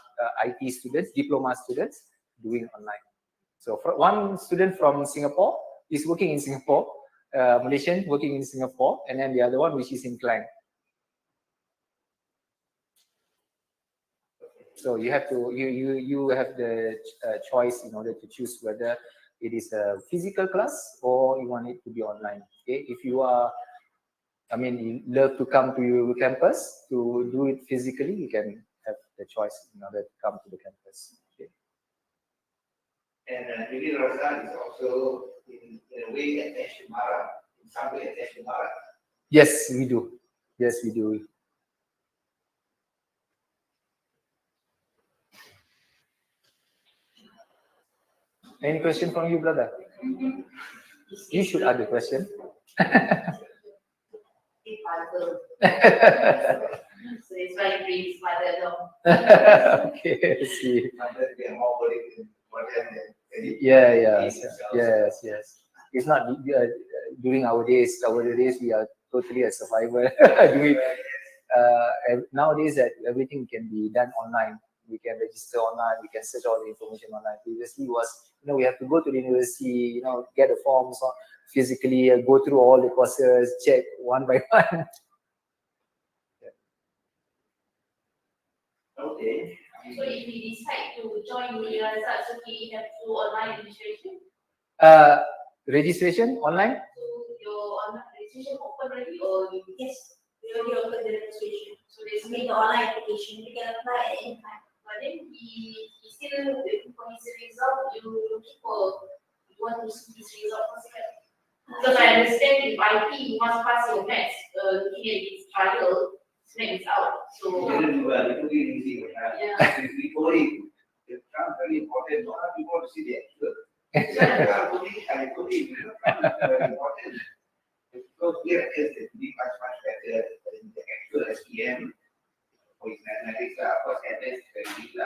IT students, diploma students, doing online. So for one student from Singapore is working in Singapore, Malaysian working in Singapore, and then the other one which is in Klang. So you have to you have the choice in order to choose whether it is a physical class or you want it to be online. Okay, if you are, I mean, you love to come to your campus to do it physically, you can have the choice in order to come to the campus. Okay. And UNIRAZAK is also in a way attached to Mara, in some way attached to Mara. Yes, we do. Yes, we do. Any question from you, brother? You should ask the question. So it's why he brings mother along. Okay, I see. They are more worried for them than Yes. It's not during our days. Our days, we are totally a survivor. Nowadays, that everything can be done online. We can register online. We can search all the information online. Previously, was we have to go to the university. Get the forms physically, go through all the courses, check one by one. Okay. So if we decide to join UNIRAZAK, so we have to do online registration. Registration online? So your online registration open already or Yes, we already opened the registration. so there's Make the online application. You can apply at any time. but then he still waiting for his result. You looking for you want to see his result first, right? Because I understand if IP you must pass your maths. Looking at his trial, his maths is out. So Didn't do well, it will be easy. yeah. We told him, it's not very important, not people to see the actual. I told him, it's very important. Because here is it be much better than the actual SPM for his mathematics. Of course, advanced is very weak,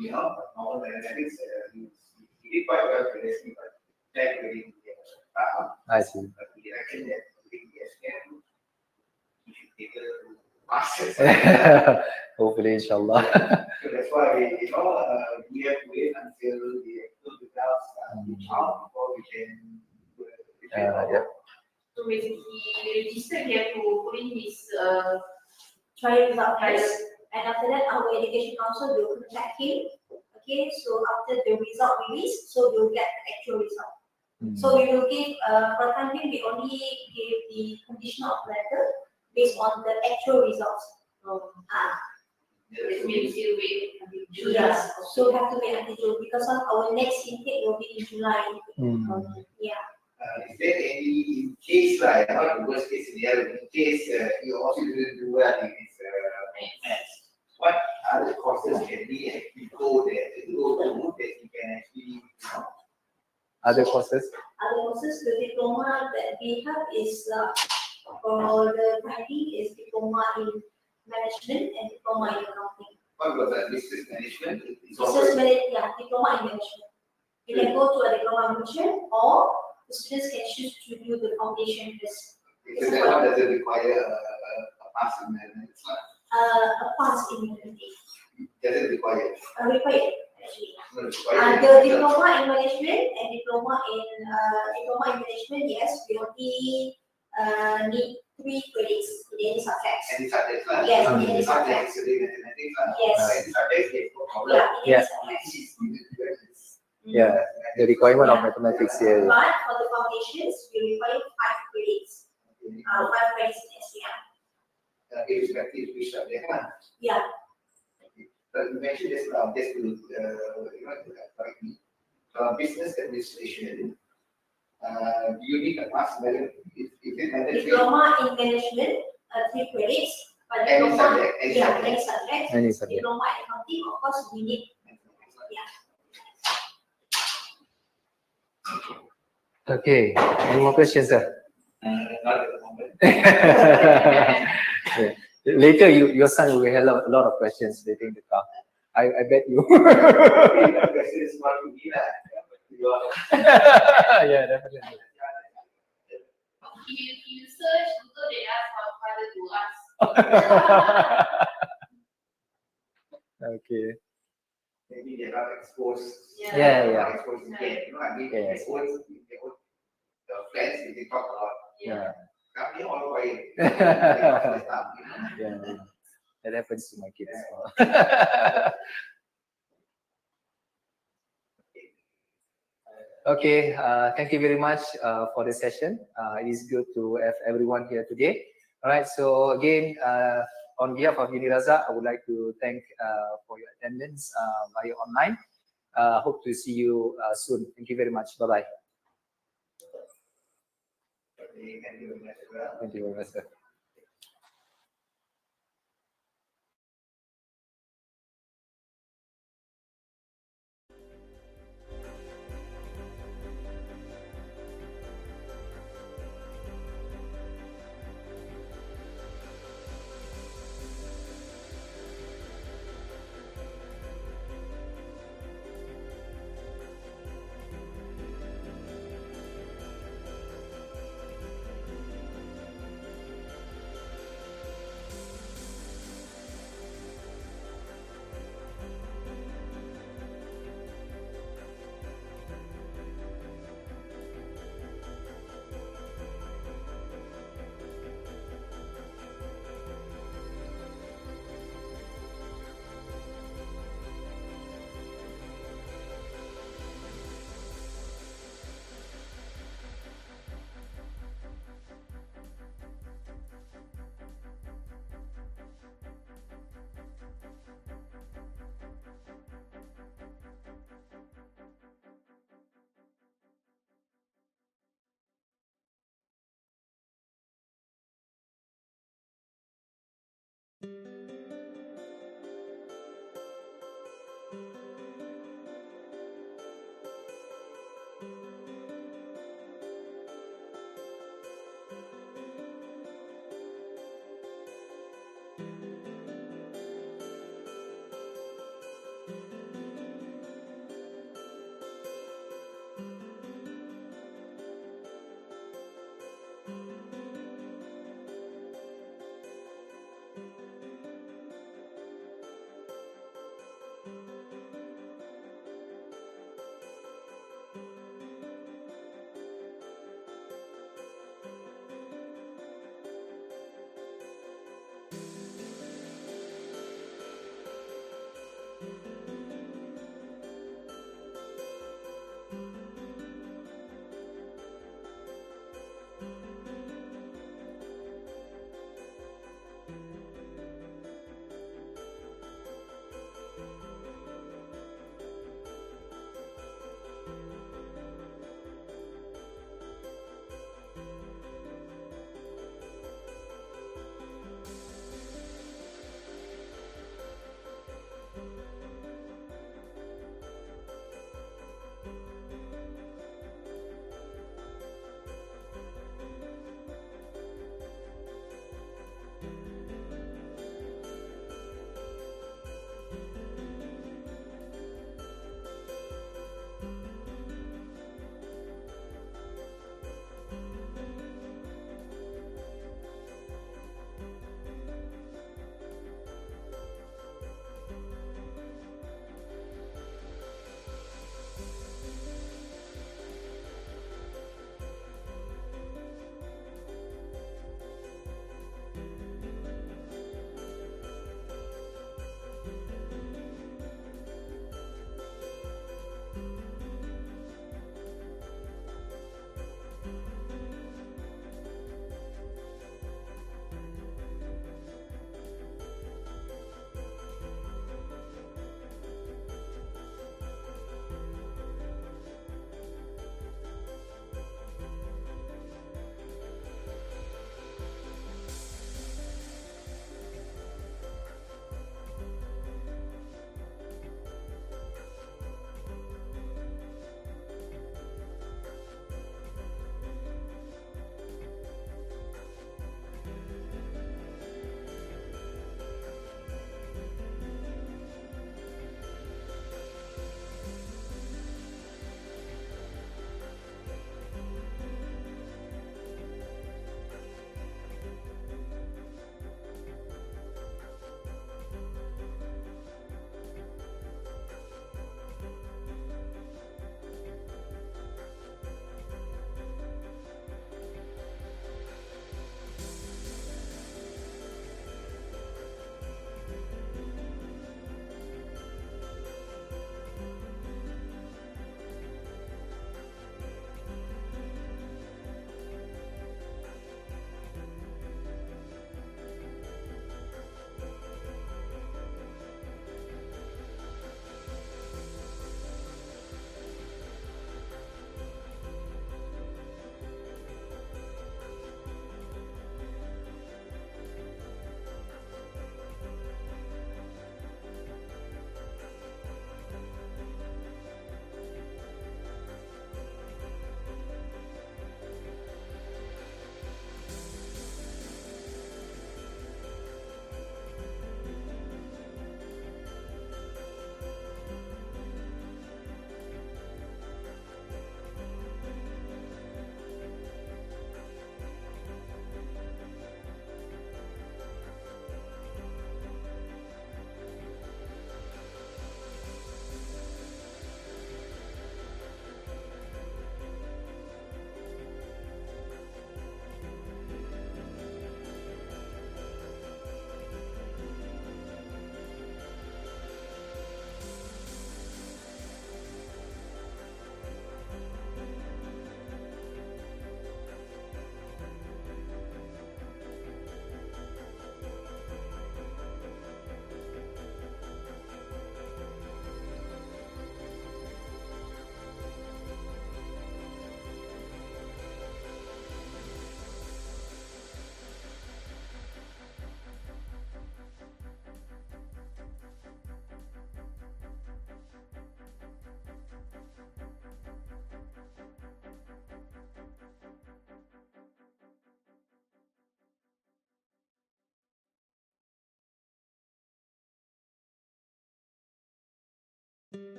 you know, but normal mathematics, he did quite well for this, but that really, I see. but we reckon that with the SPM, he should take a masters. Hopefully, inshallah. So that's why we, we have to wait until the actual results out before we can. Yeah. So basically, he registered, he have to put in his Trial result first. And after that, our education council will contact him. Okay, so after the result release, so you'll get the actual result. So we will give, for the time being, we only give the conditional letter based on the actual results. it will still wait until June. Yes, so we have to wait until June because of our next intake will be in July. Yeah. Is there any, in case, like, not the worst case scenario, in case you also didn't do well in this maths, what other courses can we actually go there to go to that you can actually, Other courses? Other courses, the diploma that we have is for the writing is diploma in management and diploma in accounting. what was that, business management? It's Business also, management, yeah, diploma in management. You can go to a diploma in management or the students can choose to do the foundation first. because that one doesn't require a pass in mathematics, A pass in mathematics. doesn't require. Required actually. Not required. The diploma in management and diploma in management, yes, we only need 3 credits in any subjects. Any subjects, Yes, in any subjects, subjects. mathematics, Yes. any subjects, yes, no problem. Yeah, in Yeah. any subjects. Yeah, the requirement of mathematics here. But for the foundations, we require 5 credits. 5 credits in SCM. Irrespective of which subject, Yeah. But you mentioned just now, just to, correct me, business administration, do you need a pass level? Is it mandatory? Diploma in management, 3 credits. But Any diploma, subject, any yeah, subject. any subject. Any subject. Diploma in accounting, of course, we need. Okay, any more questions, sir? Not at the moment. Yeah. Later, your son will have a lot of questions later in the car. I bet you. The question is what you need, Yeah, definitely. If you search Google, they ask our father to ask. Okay. Maybe they're not exposed. Yeah. Yeah, They're yeah. not exposed yet, I mean, Yeah. exposed, the friends, they talk a lot. Yeah. Come here all quiet. They talk the stuff, Yeah, that happens to my kids as well. Okay, thank you very much for the session. It is good to have everyone here today. All right, so again, on behalf of UNIRAZAK, I would like to thank for your attendance via online. Hope to see you soon. Thank you very much. Bye-bye. Thank you very much as well. Thank you very much, sir.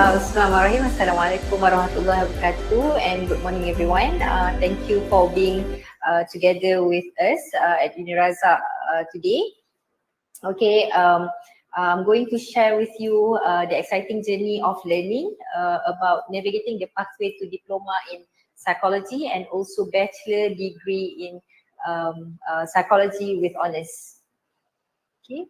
Bismillahirrahmanirrahim. Assalamualaikum warahmatullahi wabarakatuh, and good morning everyone. Thank you for being together with us at UNIRAZAK today. Okay, I'm going to share with you the exciting journey of learning about navigating the pathway to diploma in psychology and also bachelor degree in psychology with honors. Okay.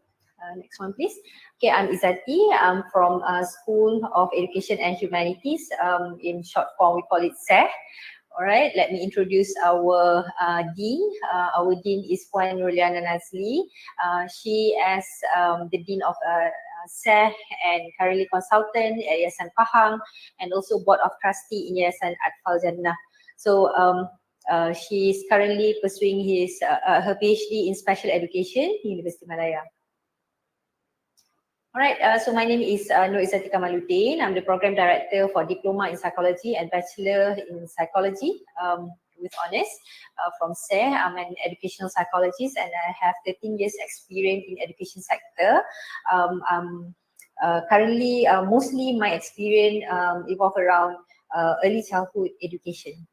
Next one, please. Okay, I'm Izzati. I'm from School of Education and Humanities. In short form, we call it SEH. All right, let me introduce our Dean. Our Dean is Puan Ruliana Nazli. She is the Dean of SEH and currently consultant at Yayasan Pahang and also Board of Trustee in Yayasan Atfal Jannah. So she is currently pursuing her PhD in Special Education, University Malaya. Alright, so my name is Nur Izzati Kamaluddin. I'm the Program Director for Diploma in Psychology and Bachelor in Psychology with honors from SEH. I'm an educational psychologist and I have 13 years experience in education sector. Currently, mostly my experience evolve around early childhood education.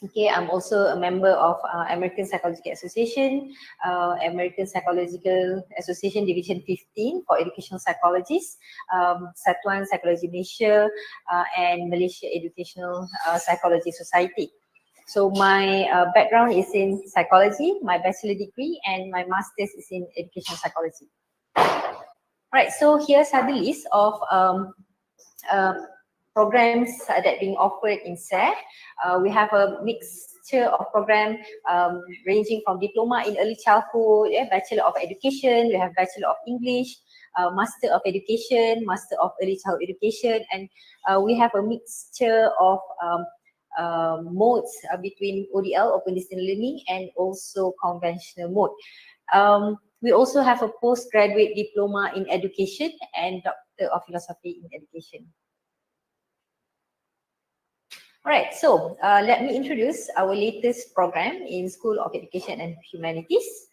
Okay, I'm also a member of American Psychological Association, American Psychological Association Division 15 for educational psychologists, Satuan Psychology Malaysia, and Malaysia Educational Psychology Society. So my background is in psychology, my bachelor degree, and my master's is in educational psychology. Right, so here's the list of programs that being offered in SEH. We have a mixture of programs ranging from diploma in early childhood, Bachelor of Education, we have Bachelor of English, Master of Education, Master of Early Childhood Education, and we have a mixture of modes between ODL, Open Distance Learning, and also conventional mode. We also have a postgraduate diploma in education and Doctor of Philosophy in Education. Alright, so let me introduce our latest program in School of Education and Humanities.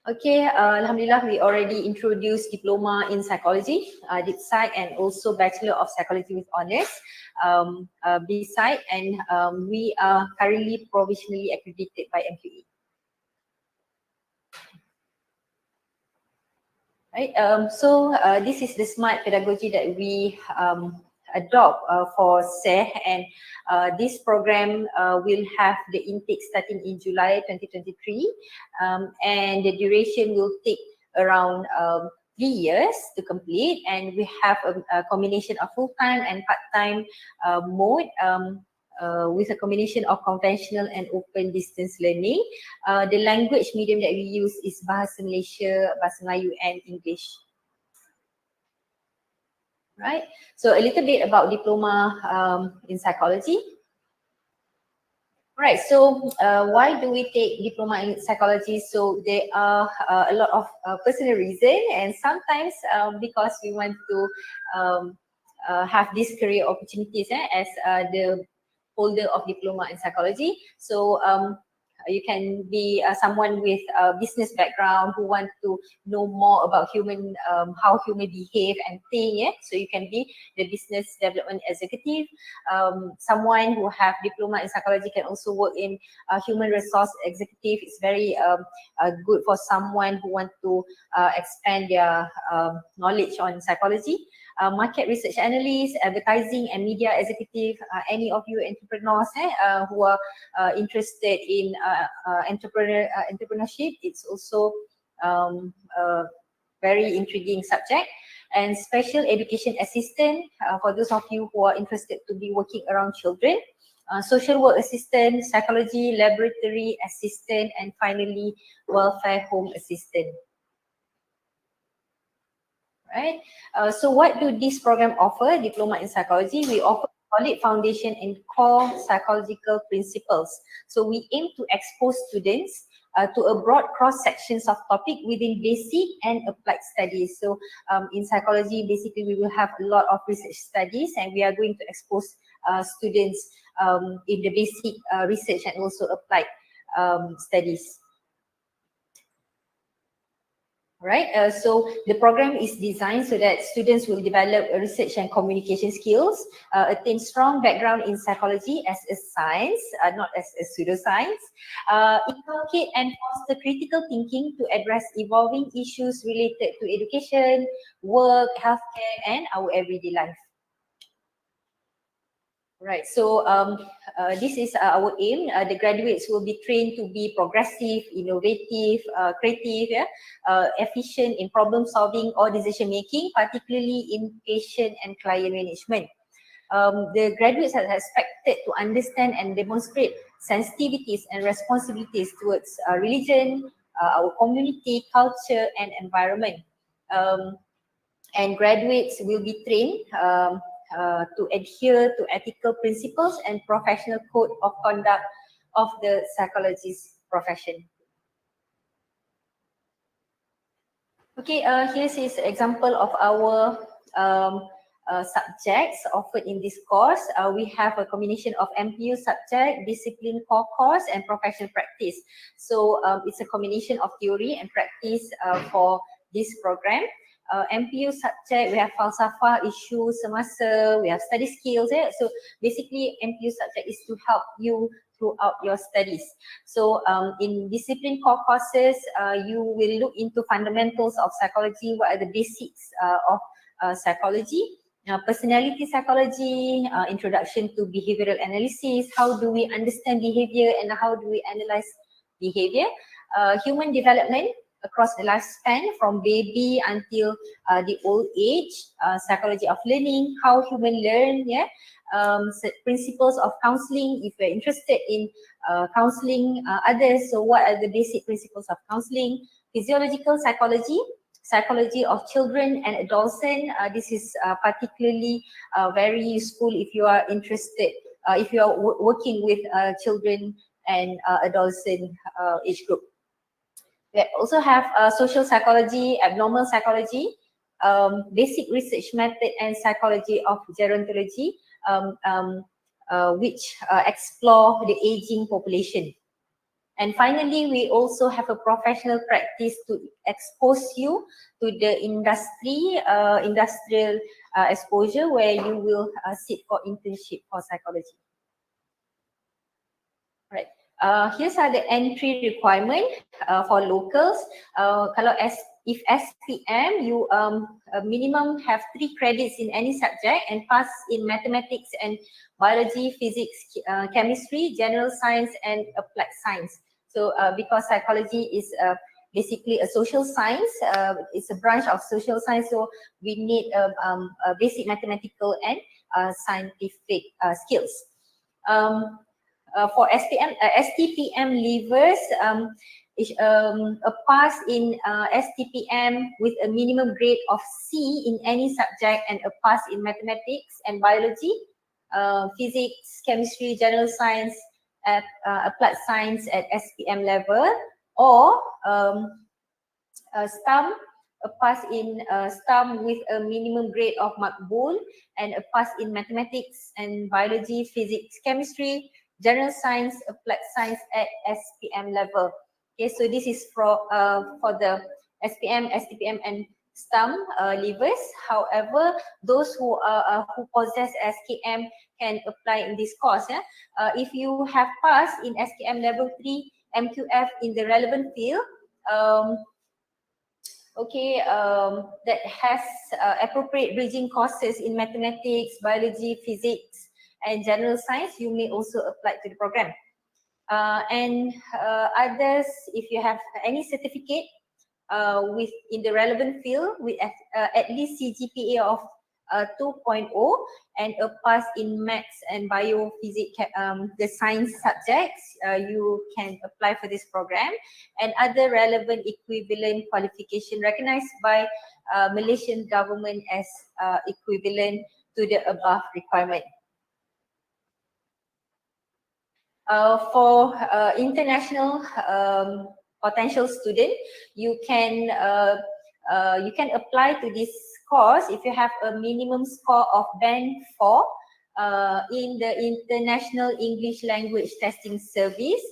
Okay, Alhamdulillah, we already introduced Diploma in Psychology, DIPSY, and also Bachelor of Psychology with Honors, BSide, and we are currently provisionally accredited by MQE. Right, so this is the smart pedagogy that we adopt for SEH, and this program will have the intake starting in July 2023, and the duration will take around 3 years to complete, and we have a combination of full-time and part-time mode with a combination of conventional and open distance learning. The language medium that we use is Bahasa Malaysia, Bahasa Melayu and English. Right, so a little bit about diploma in psychology. Right, so why do we take diploma in psychology? So there are a lot of personal reason, and sometimes because we want to have these career opportunities as the holder of diploma in psychology. So you can be someone with a business background who want to know more about human, how human behave and think. So you can be the business development executive. Someone who have diploma in psychology can also work in human resource executive. It's very good for someone who want to expand their knowledge on psychology. Market research analyst, advertising and media executive, any of you entrepreneurs who are interested in entrepreneurship, it's also a very intriguing subject. And special education assistant, for those of you who are interested to be working around children. Social work assistant, psychology, laboratory assistant, and finally welfare home assistant. Right. So what do this program offer? Diploma in psychology, we offer solid foundation in core psychological principles. So we aim to expose students to a broad cross sections of topic within basic and applied studies. So in psychology, basically we will have a lot of research studies, and we are going to expose students in the basic research and also applied studies. Right, so the program is designed so that students will develop research and communication skills, attain strong background in psychology as a science, not as a pseudoscience, inculcate and foster critical thinking to address evolving issues related to education, work, healthcare, and our everyday life. Right, so this is our aim. The graduates will be trained to be progressive, innovative, creative, efficient in problem solving or decision making, particularly in patient and client management. The graduates are expected to understand and demonstrate sensitivities and responsibilities towards religion, our community, culture, and environment. And graduates will be trained to adhere to ethical principles and professional code of conduct of the psychologist profession. Okay, here is an example of our subjects offered in this course. We have a combination of MPU subject, discipline core course, and professional practice. So it's a combination of theory and practice for this program. MPU subject, we have falsafah, issues, semasa, we have study skills. So basically MPU subject is to help you throughout your studies. So in discipline core courses, you will look into fundamentals of psychology, what are the basics of psychology, personality psychology, introduction to behavioral analysis, how do we understand behavior and how do we analyze behavior, human development across the lifespan from baby until the old age, psychology of learning, how human learn, principles of counseling, if we're interested in counseling others, so what are the basic principles of counseling, physiological psychology, psychology of children and adolescents. This is particularly very useful if you are interested, if you are working with children and adolescent age group. We also have social psychology, abnormal psychology, basic research method and psychology of gerontology, which explore the aging population. And finally, we also have a professional practice to expose you to the industry, industrial exposure, where you will sit for internship for psychology. Right. Here's are the entry requirement for locals. If SPM, you minimum have 3 credits in any subject and pass in mathematics and biology, physics, chemistry, general science, and applied science. So because psychology is basically a social science. It's a branch of social science, so we need a basic mathematical and scientific skills. For STPM leavers, a pass in STPM with a minimum grade of C in any subject and a pass in mathematics and biology, physics, chemistry, general science, applied science at SPM level, or STEM, a pass in STEM with a minimum grade of Makbul and a pass in mathematics and biology, physics, chemistry, general science, applied science at SPM level. Okay, so this is for the SPM, STPM, and STEM leavers. However, those who possess SKM can apply in this course. If you have passed in SKM level 3 MQF in the relevant field, that has appropriate bridging courses in mathematics, biology, physics, and general science, you may also apply to the program. And others, if you have any certificate in the relevant field with at least CGPA of 2.0 and a pass in maths and biophysics, the science subjects, you can apply for this program, and other relevant equivalent qualification recognized by Malaysian government as equivalent to the above requirement. For international potential student, you can apply to this course if you have a minimum score of band 4 in the International English Language Testing Service,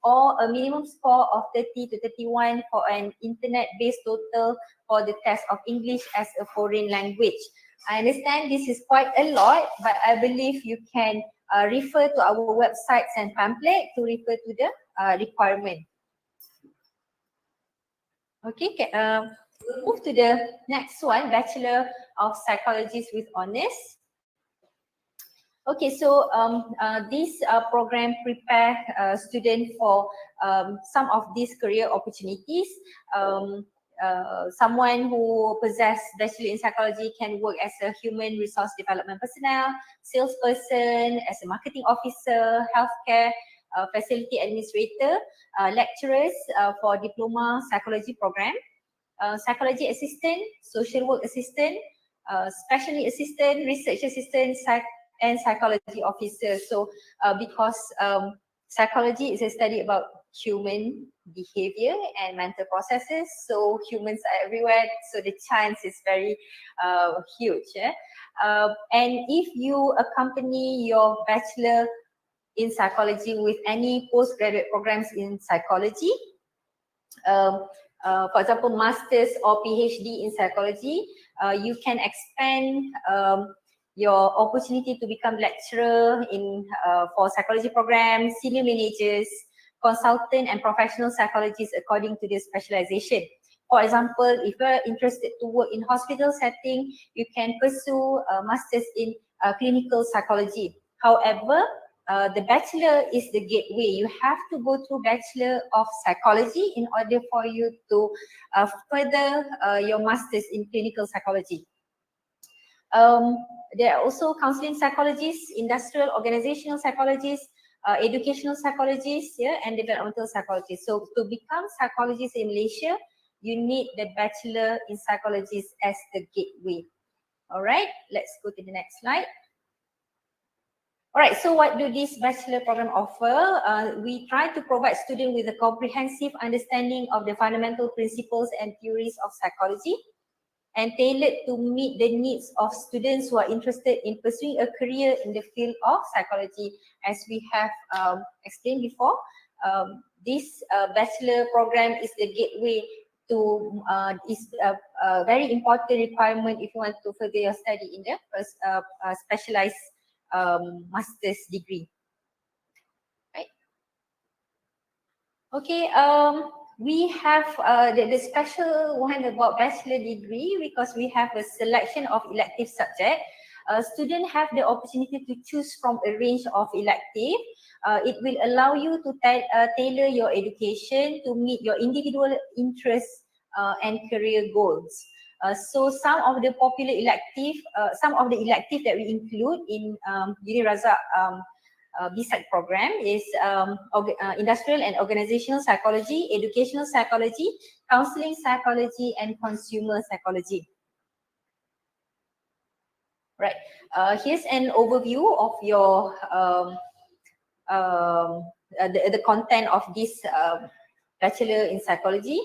or a minimum score of 30 to 31 for an internet-based total for the test of English as a foreign language. I understand this is quite a lot, but I believe you can refer to our websites and pamphlet to refer to the requirement. Okay, we'll move to the next one, Bachelor of Psychology with Honours. Okay, so this program prepare students for some of these career opportunities. Someone who possess Bachelor in Psychology can work as a human resource development personnel, salesperson, as a marketing officer, healthcare facility administrator, lecturers for diploma psychology program, psychology assistant, social work assistant, specialty assistant, research assistant, and psychology officer. So because psychology is a study about human behavior and mental processes, so humans are everywhere, so the chance is very huge. And if you accompany your bachelor in psychology with any postgraduate programs in psychology, for example, master's or PhD in psychology, you can expand your opportunity to become lecturer in for psychology programs, senior managers, consultant and professional psychologists according to their specialisation. For example, if you're interested to work in hospital setting, you can pursue a master's in clinical psychology. However, the bachelor is the gateway. You have to go through Bachelor of Psychology in order for you to further your master's in clinical psychology. There are also counseling psychologists, industrial organizational psychologists, educational psychologists, and developmental psychologists. So to become psychologists in Malaysia, you need the Bachelor in Psychology as the gateway. All right, let's go to the next slide. All right, so what do this bachelor program offer? We try to provide students with a comprehensive understanding of the fundamental principles and theories of psychology, and tailored to meet the needs of students who are interested in pursuing a career in the field of psychology. As we have explained before, this bachelor program is the gateway to, is a very important requirement if you want to further your study in the specialized master's degree. Right. Okay, we have the special one about bachelor degree because we have a selection of elective subjects. Students have the opportunity to choose from a range of elective. it will allow you to tailor your education to meet your individual interests and career goals. So some of the popular elective, that we include in UNIRAZAK BSAC program is industrial and organizational psychology, educational psychology, counseling psychology, and consumer psychology. Right. Here's an overview of your the content of this Bachelor in Psychology.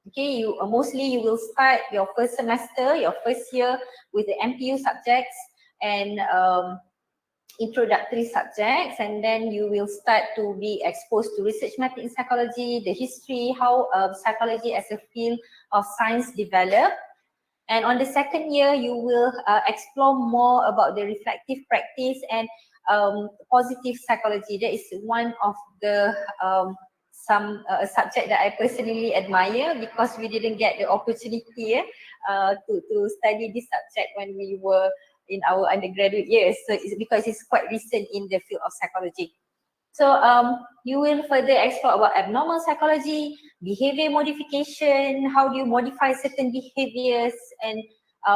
Okay, mostly you will start your first semester, your first year with the MPU subjects and introductory subjects, and then you will start to be exposed to research method in psychology, the history, how psychology as a field of science developed. And on the second year, you will explore more about the reflective practice and positive psychology. That is one of the subject that I personally admire, because we didn't get the opportunity to study this subject when we were in our undergraduate years. So it's because it's quite recent in the field of psychology. So you will further explore about abnormal psychology, behavior modification, how do you modify certain behaviors, and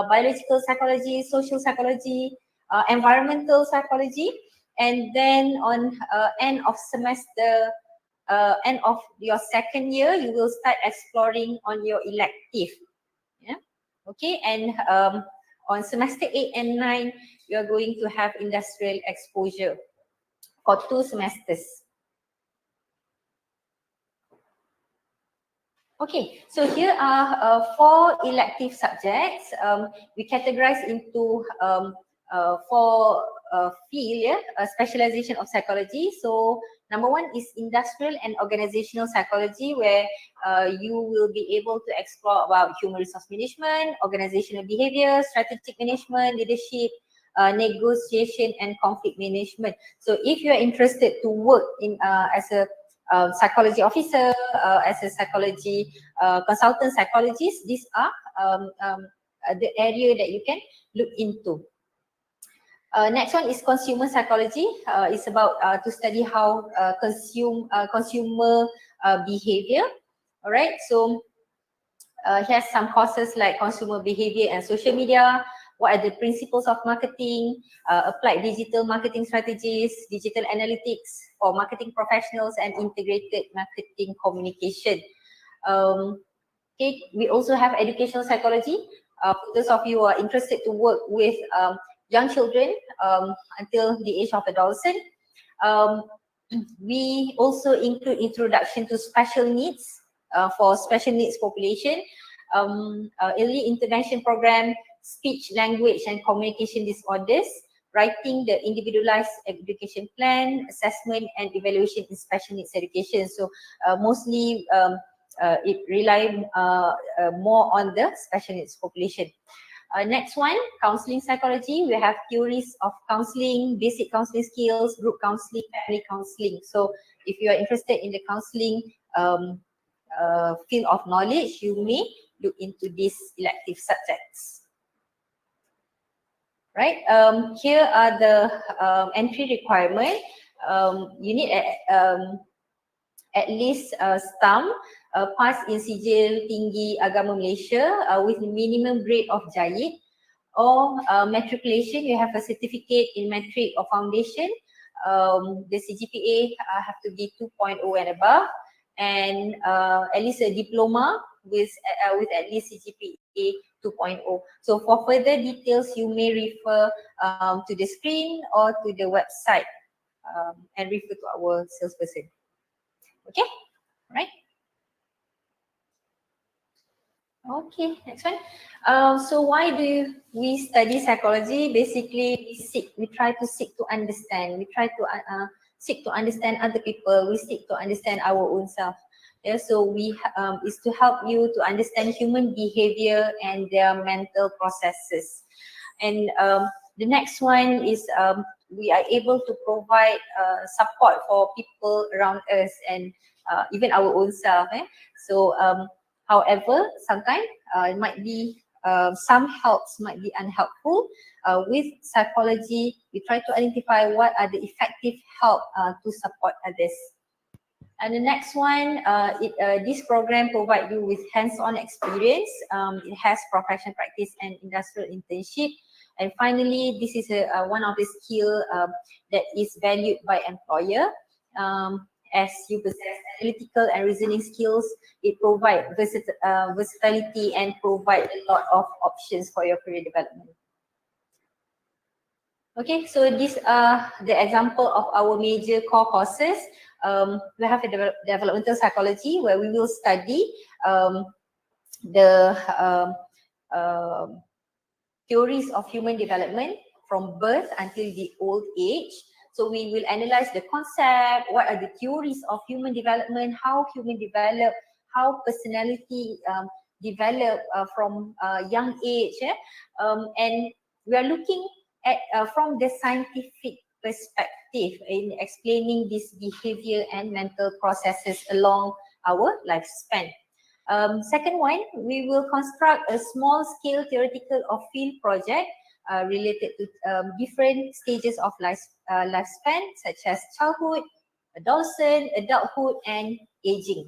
biological psychology, social psychology, environmental psychology. And then on end of semester, end of your second year, you will start exploring on your elective. Yeah. Okay. And on semester 8 and 9, you are going to have industrial exposure for 2 semesters. Okay, so here are 4 elective subjects. We categorize into 4 field, specialization of psychology. So number 1 is industrial and organizational psychology, where you will be able to explore about human resource management, organizational behavior, strategic management, leadership, negotiation, and conflict management. So if you are interested to work in as a psychology officer, as a psychology consultant psychologist, these are the area that you can look into. Next one is consumer psychology. It's about to study how consumer behavior. All right, so here's some courses like consumer behavior and social media. What are the principles of marketing? Applied digital marketing strategies, digital analytics for marketing professionals, and integrated marketing communication. Okay, we also have educational psychology. For those of you who are interested to work with young children until the age of adolescent. We also include introduction to special needs for special needs population, early intervention program, speech, language, and communication disorders, writing the individualized education plan, assessment, and evaluation in special needs education. So mostly it relies more on the special needs population. Next one, counseling psychology. We have theories of counseling, basic counseling skills, group counseling, family counseling. So if you are interested in the counseling field of knowledge, you may look into these elective subjects. Right, here are the entry requirement. You need at least STAM, pass in Sijil Tinggi Agama Malaysia with minimum grade of JAID, or matriculation, you have a certificate in matric or foundation. The CGPA have to be 2.0 and above, and at least a diploma with at least CGPA 2.0. So for further details, you may refer to the screen or to the website and refer to our salesperson. Okay, right? Okay, next one. So why do we study psychology? Basically, we try to seek to understand. We try to seek to understand other people. We seek to understand our own self. Yeah, so we is to help you to understand human behavior and their mental processes. And the next one is we are able to provide support for people around us and even our own self. So however, sometimes it might be some helps might be unhelpful. With psychology, we try to identify what are the effective help to support others. And the next one, this program provides you with hands-on experience. It has professional practice and industrial internship. And finally, this is one of the skill that is valued by employer. As you possess analytical and reasoning skills, it provides versatility and provide a lot of options for your career development. Okay, so these are the example of our major core courses. We have a developmental psychology where we will study the theories of human development from birth until the old age. So we will analyze the concept, what are the theories of human development, how human develop, how personality develop from young age. And we are looking at from the scientific perspective in explaining this behavior and mental processes along our lifespan. Second one, we will construct a small scale theoretical or field project related to different stages of lifespan, such as childhood, adulthood, and aging.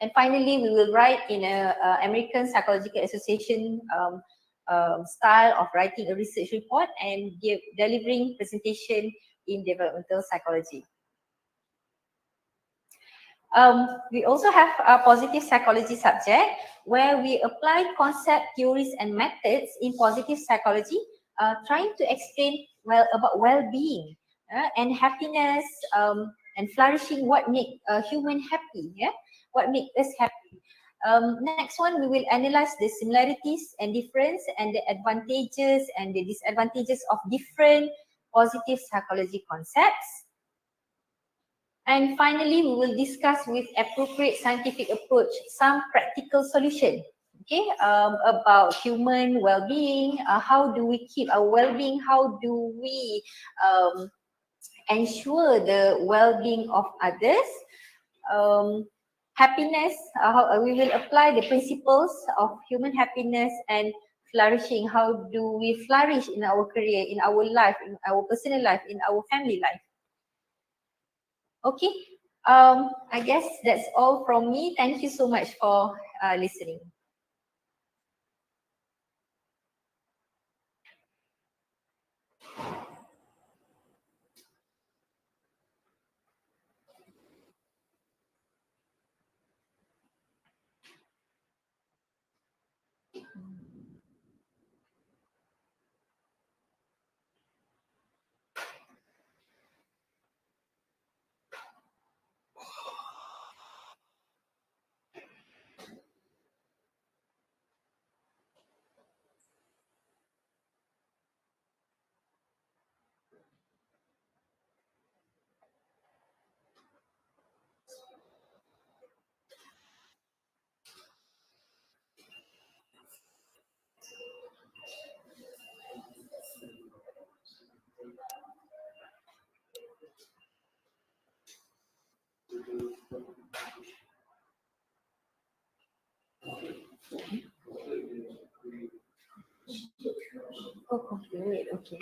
And finally, we will write in a American Psychological Association style of writing a research report and delivering presentation in developmental psychology. We also have a positive psychology subject where we apply concept, theories, and methods in positive psychology, trying to explain about well-being and happiness and flourishing, what make a human happy, what make us happy. Next one, we will analyze the similarities and difference and the advantages and the disadvantages of different positive psychology concepts. And finally, we will discuss with appropriate scientific approach some practical solution, okay, about human well-being. How do we keep our well-being? How do we ensure the well-being of others? Happiness, we will apply the principles of human happiness and flourishing. How do we flourish in our career, in our life, in our personal life, in our family life? Okay, I guess that's all from me. Thank you so much for listening. Oh, great. Okay.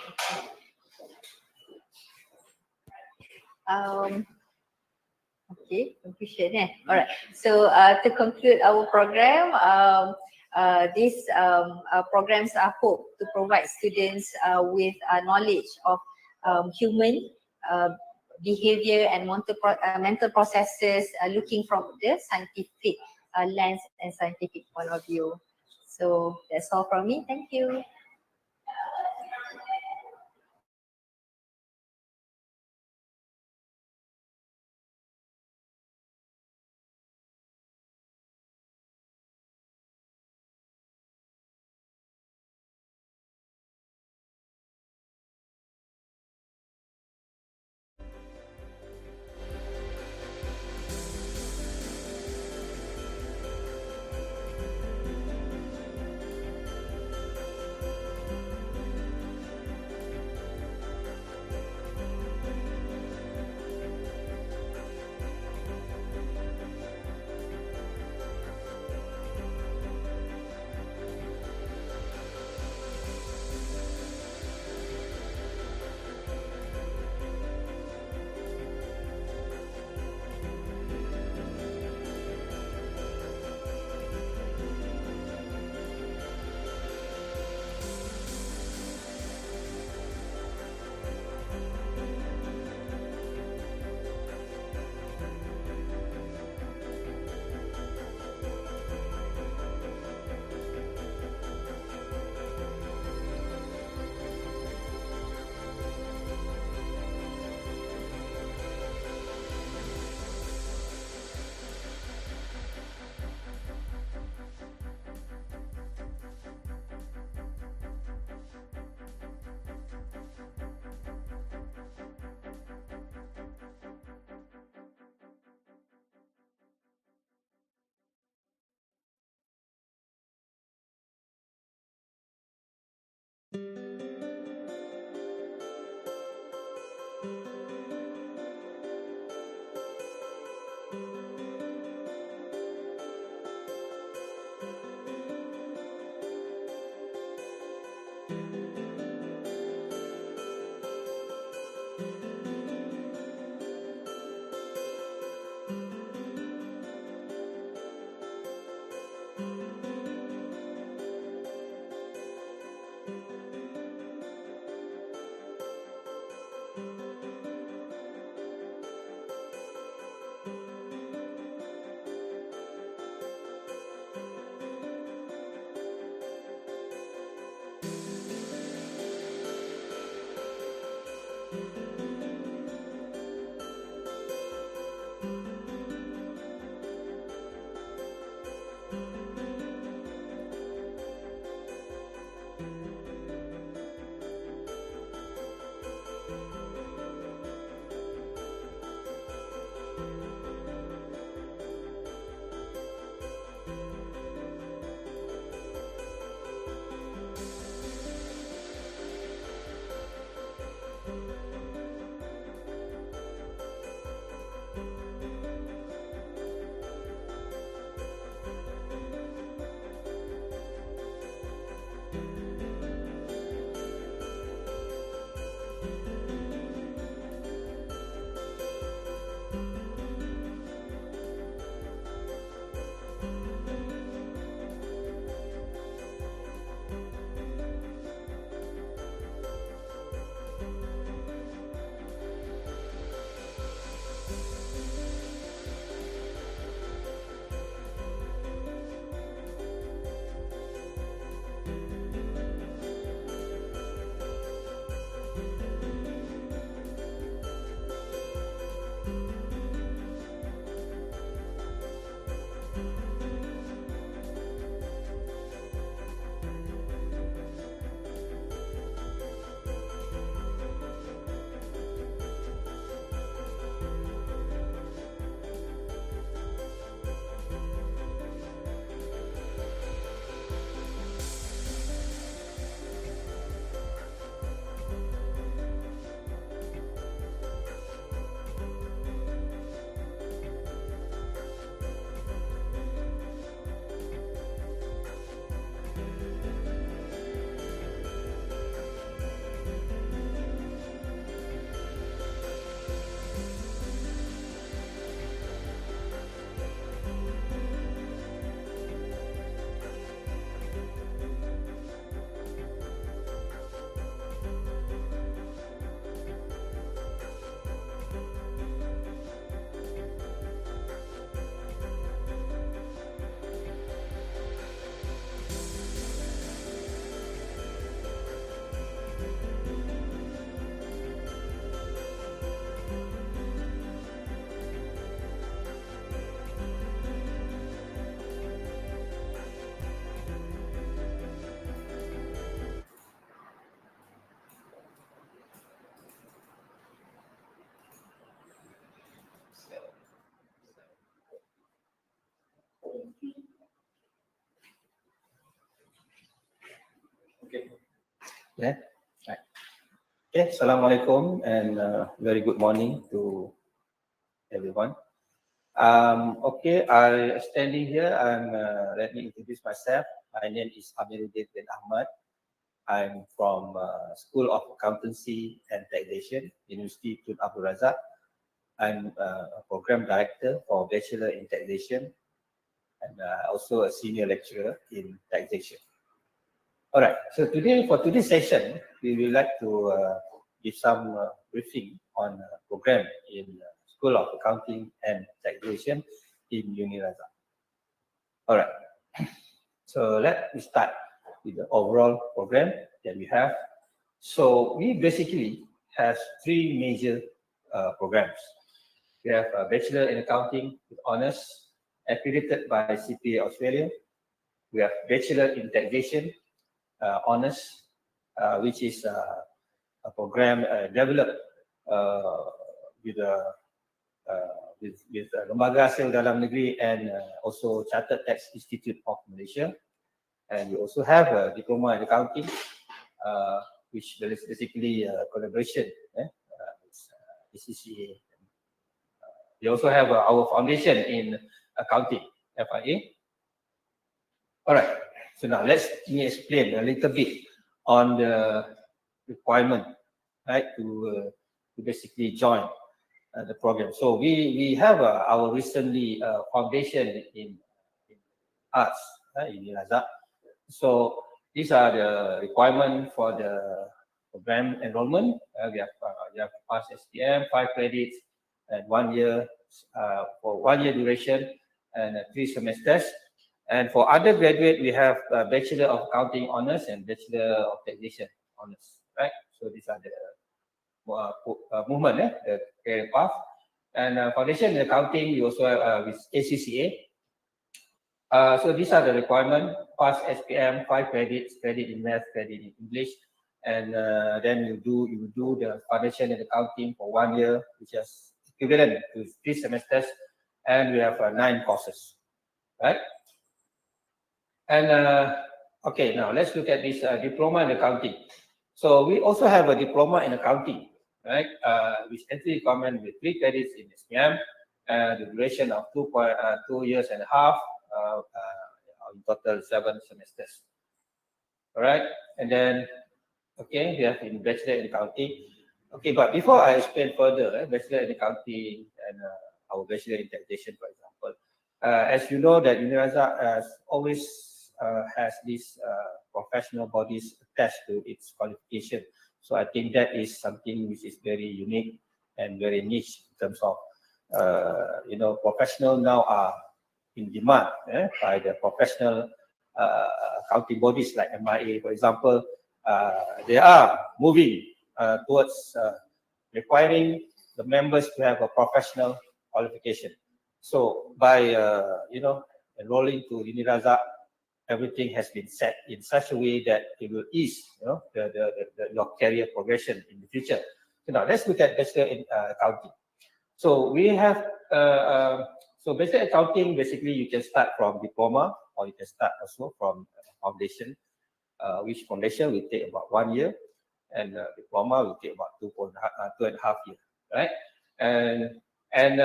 Okay, conclusion. All right. So to conclude our program, these programs are hoped to provide students with knowledge of human behavior and mental processes, looking from the scientific lens and scientific point of view. So that's all from me. Thank you. Yeah. Right. Okay. Assalamualaikum and very good morning to everyone. Okay, I standing here. Let me introduce myself. My name is Amiruddin bin Ahmad. I'm from School of Accountancy and Taxation, University Tun Razak. I'm a program director for Bachelor in Taxation and also a senior lecturer in taxation. All right, so today, for today's session, we would like to give some briefing on program in School of Accounting and Taxation in UNIRAZAK. All right, so let me start with the overall program that we have. So we basically have three major programs. We have a Bachelor in Accounting with Honours, accredited by CPA Australia. We have Bachelor in Taxation, Honours, which is a program developed with Lembaga Hasil Dalam Negeri and also Chartered Tax Institute of Malaysia. And we also have a Diploma in Accounting, which is basically a collaboration with ACCA. We also have our foundation in accounting, FIA. All right, so now let me explain a little bit on the requirement, right, to basically join the program. So we have our recently foundation in arts in UNIRAZAK. So these are the requirements for the program enrollment. You have to pass SPM, 5 credits, and 1 year for 1 year duration and 3 semesters. And for undergraduate, we have Bachelor of Accounting Honours and Bachelor of Taxation Honours, right? So these are the movement, the career path. And foundation in accounting, you also have with ACCA. So these are the requirements: pass SPM, 5 credits, credit in math, credit in English, and then you do the foundation in accounting for 1 year, which is equivalent to 3 semesters, and we have 9 courses, right? And okay, now let's look at this diploma in accounting. So we also have a diploma in accounting, right? Which entry requirement with 3 credits in SPM, the duration of 2 years and a half, in total 7 semesters. All right, and then okay, we have in Bachelor in Accounting. Okay, but before I explain further, Bachelor in Accounting and our Bachelor in Taxation, for example, as you know that UNIRAZAK always has these professional bodies attached to its qualification. So I think that is something which is very unique and very niche in terms of, professional now are in demand by the professional accounting bodies like MIA, for example. They are moving towards requiring the members to have a professional qualification. So by, enrolling to UNIRAZAK, everything has been set in such a way that it will ease, your career progression in the future. So now let's look at Bachelor in Accounting. So we have, so Bachelor in Accounting, basically you can start from diploma or you can start also from foundation, which foundation will take about 1 year and diploma will take about 2.5 years, right? And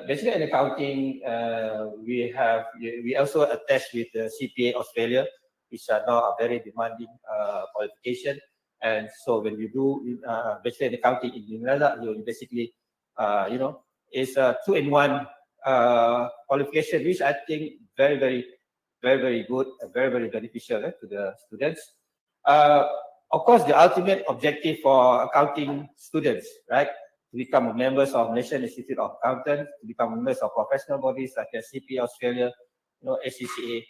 Bachelor in Accounting, we also attach with the CPA Australia, which are now a very demanding qualification. And so when you do Bachelor in Accounting in UNIRAZAK, you basically, it's a 2-in-1 qualification, which I think very good and very beneficial to the students. Of course, the ultimate objective for accounting students, right, to become members of National Institute of Accountants, to become members of professional bodies like CPA Australia, ACCA,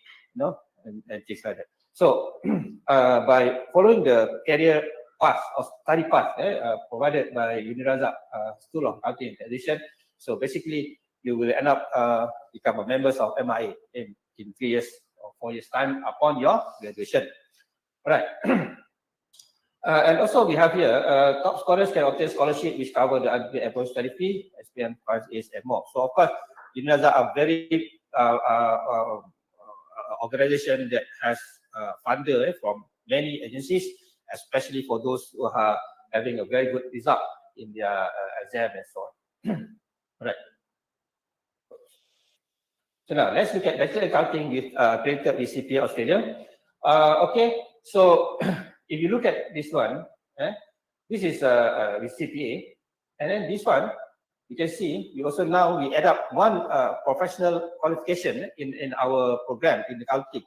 and things like that. So, by following the career path or study path provided by UNIRAZAK School of Accounting and Taxation, so basically you will end up become a members of MIA in 3 years or 4 years time upon your graduation. All right. And also we have here, top scorers can obtain scholarship which cover the undergraduate and post-study fee, SPM, prize, and more. So of course, UNIRAZAK are very organization that has funded from many agencies, especially for those who are having a very good result in their exam and so on. Right. So now let's look at Bachelor Accounting with created with CPA Australia. Okay, so if you look at this one, this is with CPA, and then this one, you can see we also now we add up one professional qualification in our program in accounting.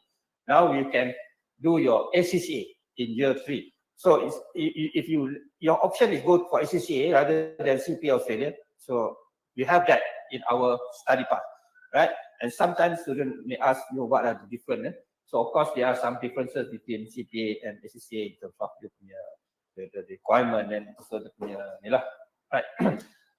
Now you can do your ACCA in year 3. So if your option is go for ACCA rather than CPA Australia, so we have that in our study path, right? And sometimes students may ask, what are the different? So of course there are some differences between CPA and ACCA in terms of the requirement and also the right?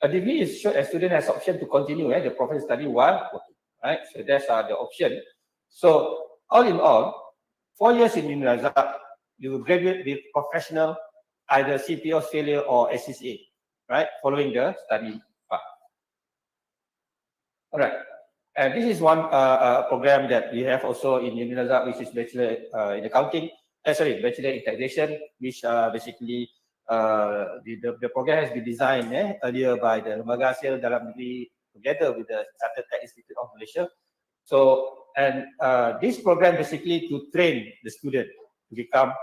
A degree is short as student has option to continue the professional study while working, right? So that's the option. So all in all, 4 years in UNIRAZAK, you will graduate with professional, either CPA Australia or ACCA, right? Following the study path. All right. And this is one program that we have also in UNIRAZAK, which is Bachelor in Accounting, Bachelor in Taxation, which basically the program has been designed earlier by the Lembaga Hasil Dalam Negeri together with the Chartered Tax Institute of Malaysia. So, and this program basically to train the student to become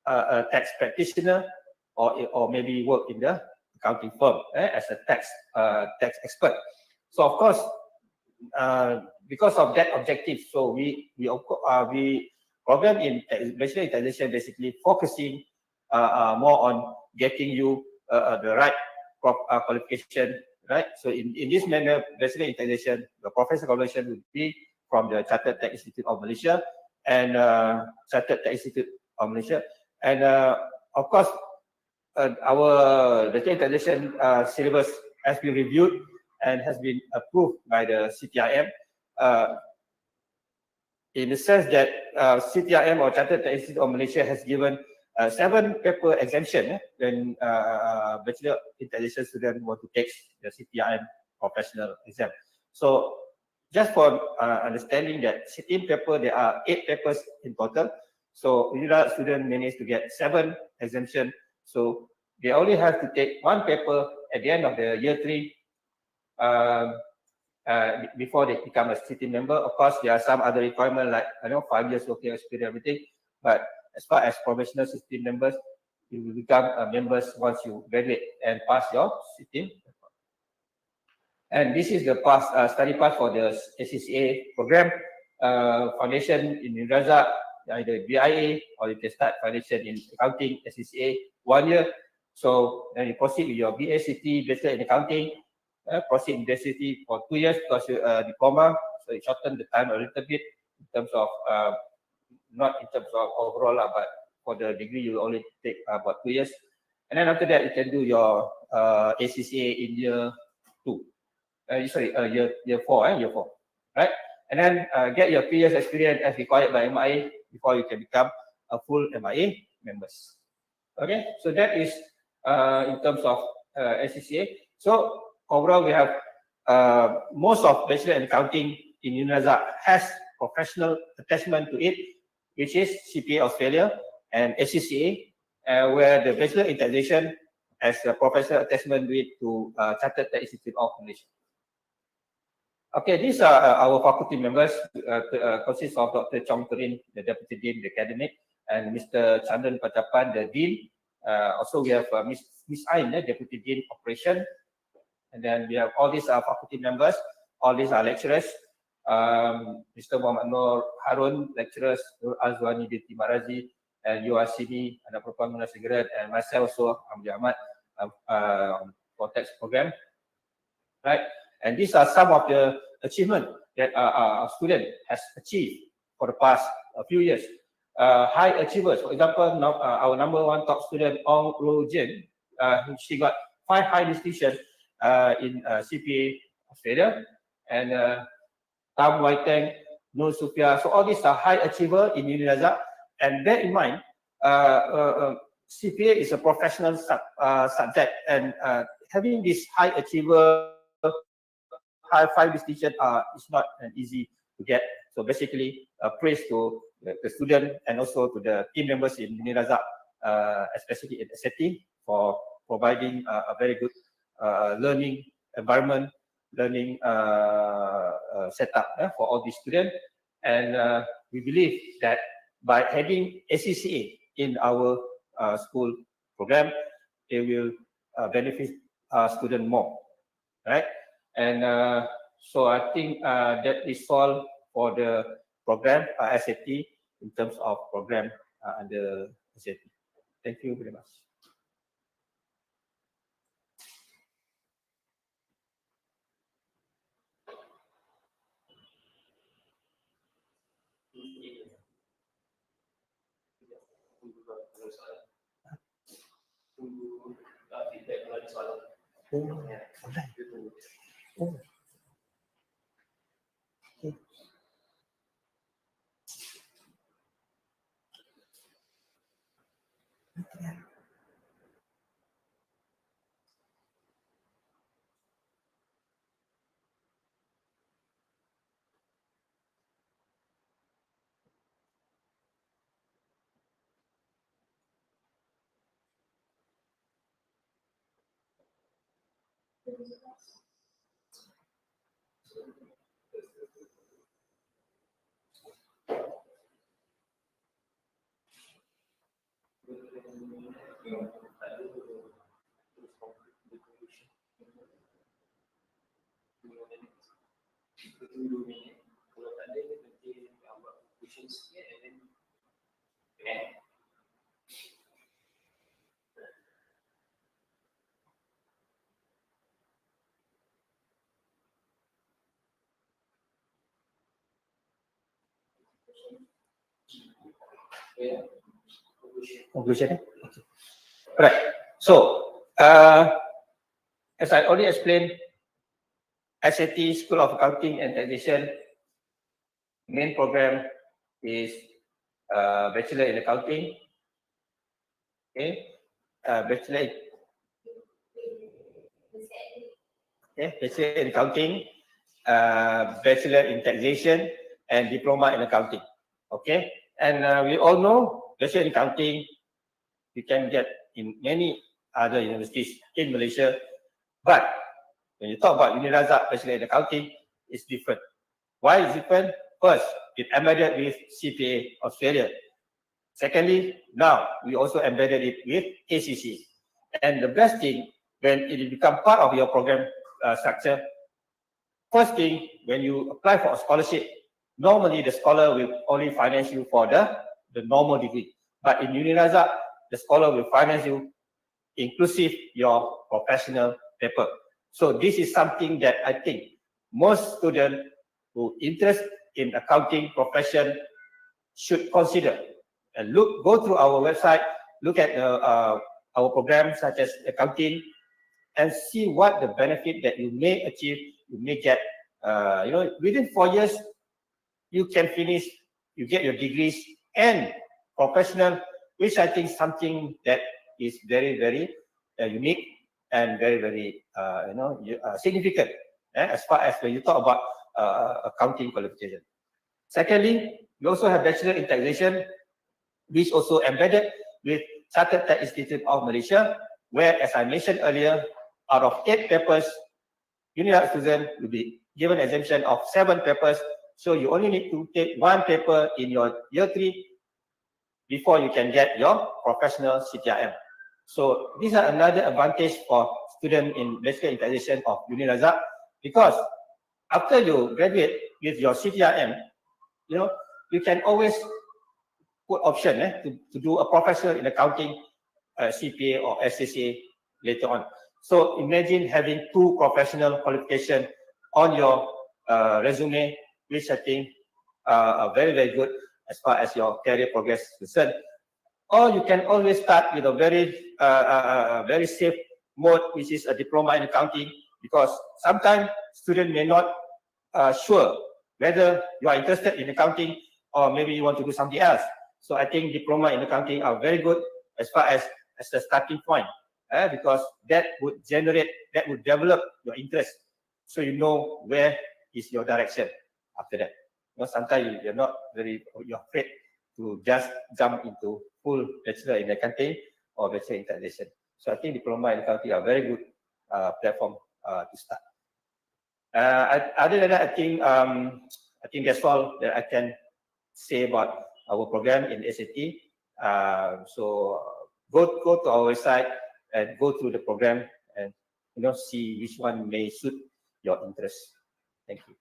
a tax practitioner or maybe work in the accounting firm as a tax expert. So of course, because of that objective, so we program in Bachelor in Taxation basically focusing more on getting you the right qualification, right? So in this manner, Bachelor in Taxation, the professional qualification would be from the Chartered Tax Institute of Malaysia and Chartered Tax Institute of Malaysia, and of course our Bachelor in Taxation syllabus has been reviewed and has been approved by the CTIM in the sense that CTIM or Chartered Tax Institute of Malaysia has given 7 paper exemption when Bachelor in Taxation student want to take the CTIM professional exam. So just for understanding that 16 paper, there are 8 papers in total. So UNIRAZAK student managed to get 7 exemption. So they only have to take 1 paper at the end of the year 3 before they become a sitting member. Of course, there are some other requirements like 5 years working experience, everything. But as far as professional sitting members, you will become members once you graduate and pass your sitting. And this is the study path for the ACCA program. Foundation in UNIRAZAK, either BIA or you can start foundation in accounting, ACCA, 1 year. So then you proceed with your BACT, Bachelor in Accounting, proceed in BACT for 2 years plus diploma. So it shortened the time a little bit in terms of, not in terms of overall, but for the degree you only take about 2 years. And then after that, you can do your ACCA in year 2. Year 4, right? And then get your 3 years experience as required by MIA before you can become a full MIA members. Okay, so that is in terms of ACCA. So overall, we have most of Bachelor in Accounting in UNIRAZAK has professional attachment to it, which is CPA Australia and ACCA, where the Bachelor in Taxation has a professional attachment to Chartered Tax Institute of Malaysia. Okay, these are our faculty members, consists of Dr. Chong Terin, the Deputy Dean of the Academic, and Mr. Chandran Pachapan, the Dean. Also, we have Miss Ain, the Deputy Dean Operation. And then we have all these faculty members, all these are lecturers. Mr. Muhammad Nur Harun, lecturers, Nur Azwani binti Marazi, and URCD, Anak Perempuan Munas Negara, and myself also, Amdi Ahmad, for tax program. Right? And these are some of the achievements that our student has achieved for the past few years. High achievers, for example, our number 1 top student, Ong Ro Jin, she got 5 high distinctions in CPA Australia, and Tam Wai Teng, Nur Sufia. So all these are high achiever in UNIRAZAK. And bear in mind, CPA is a professional subject, and having this high achiever, high 5 distinction is not easy to get. So basically, praise to the student and also to the team members in UNIRAZAK especially in SETI, for providing a very good learning environment, learning setup for all these students. And we believe that by having ACCA in our school program, it will benefit our students more, right? And so I think that is all for the program SAT in terms of program under SAT. Thank you very much. Conclusion. Okay. Right. So, as I already explained, SAT School of Accounting and Taxation main program is Bachelor in Accounting. Okay, Bachelor in Accounting, Bachelor in Taxation, and Diploma in Accounting. Okay, and we all know Bachelor in Accounting you can get in many other universities in Malaysia, but when you talk about UNIRAZAK Bachelor in Accounting, it's different. Why is it different? First, it embedded with CPA Australia. Secondly, now we also embedded it with ACC. And the best thing, when it become part of your program structure, first thing, when you apply for a scholarship, normally the scholar will only finance you for the normal degree. But in UNIRAZAK, the scholar will finance you inclusive your professional paper. So this is something that I think most students who interested in accounting profession should consider and go through our website, look at our programs such as accounting, and see what the benefit that you may achieve, you may get. Within 4 years, you can finish, you get your degrees and professional, which I think is something that is very, very unique and very, very significant as far as when you talk about accounting qualification. Secondly, we also have Bachelor in Taxation, which also embedded with Chartered Tax Institute of Malaysia, where, as I mentioned earlier, out of 8 papers, UNIRAZAK student will be given exemption of 7 papers. So you only need to take 1 paper in your year 3 before you can get your professional CTRM. So these are another advantage for students in Bachelor in Taxation of UNIRAZAK, because after you graduate with your CTRM, you can always put option to do a professional in accounting, CPA or SCCA later on. So imagine having 2 professional qualifications on your resume, which I think are very, very good as far as your career progress is concerned. Or you can always start with a very safe mode, which is a diploma in accounting, because sometimes students may not sure whether you are interested in accounting or maybe you want to do something else. So I think diploma in accounting are very good as far as the starting point, because that would develop your interest, so you know where is your direction after that. Sometimes you're afraid to just jump into full Bachelor in Accounting or Bachelor in Taxation. So I think diploma in accounting are very good platform to start. Other than that, I think that's all that I can say about our program in SAT. So go to our website and go through the program and see which one may suit your interest. Thank you.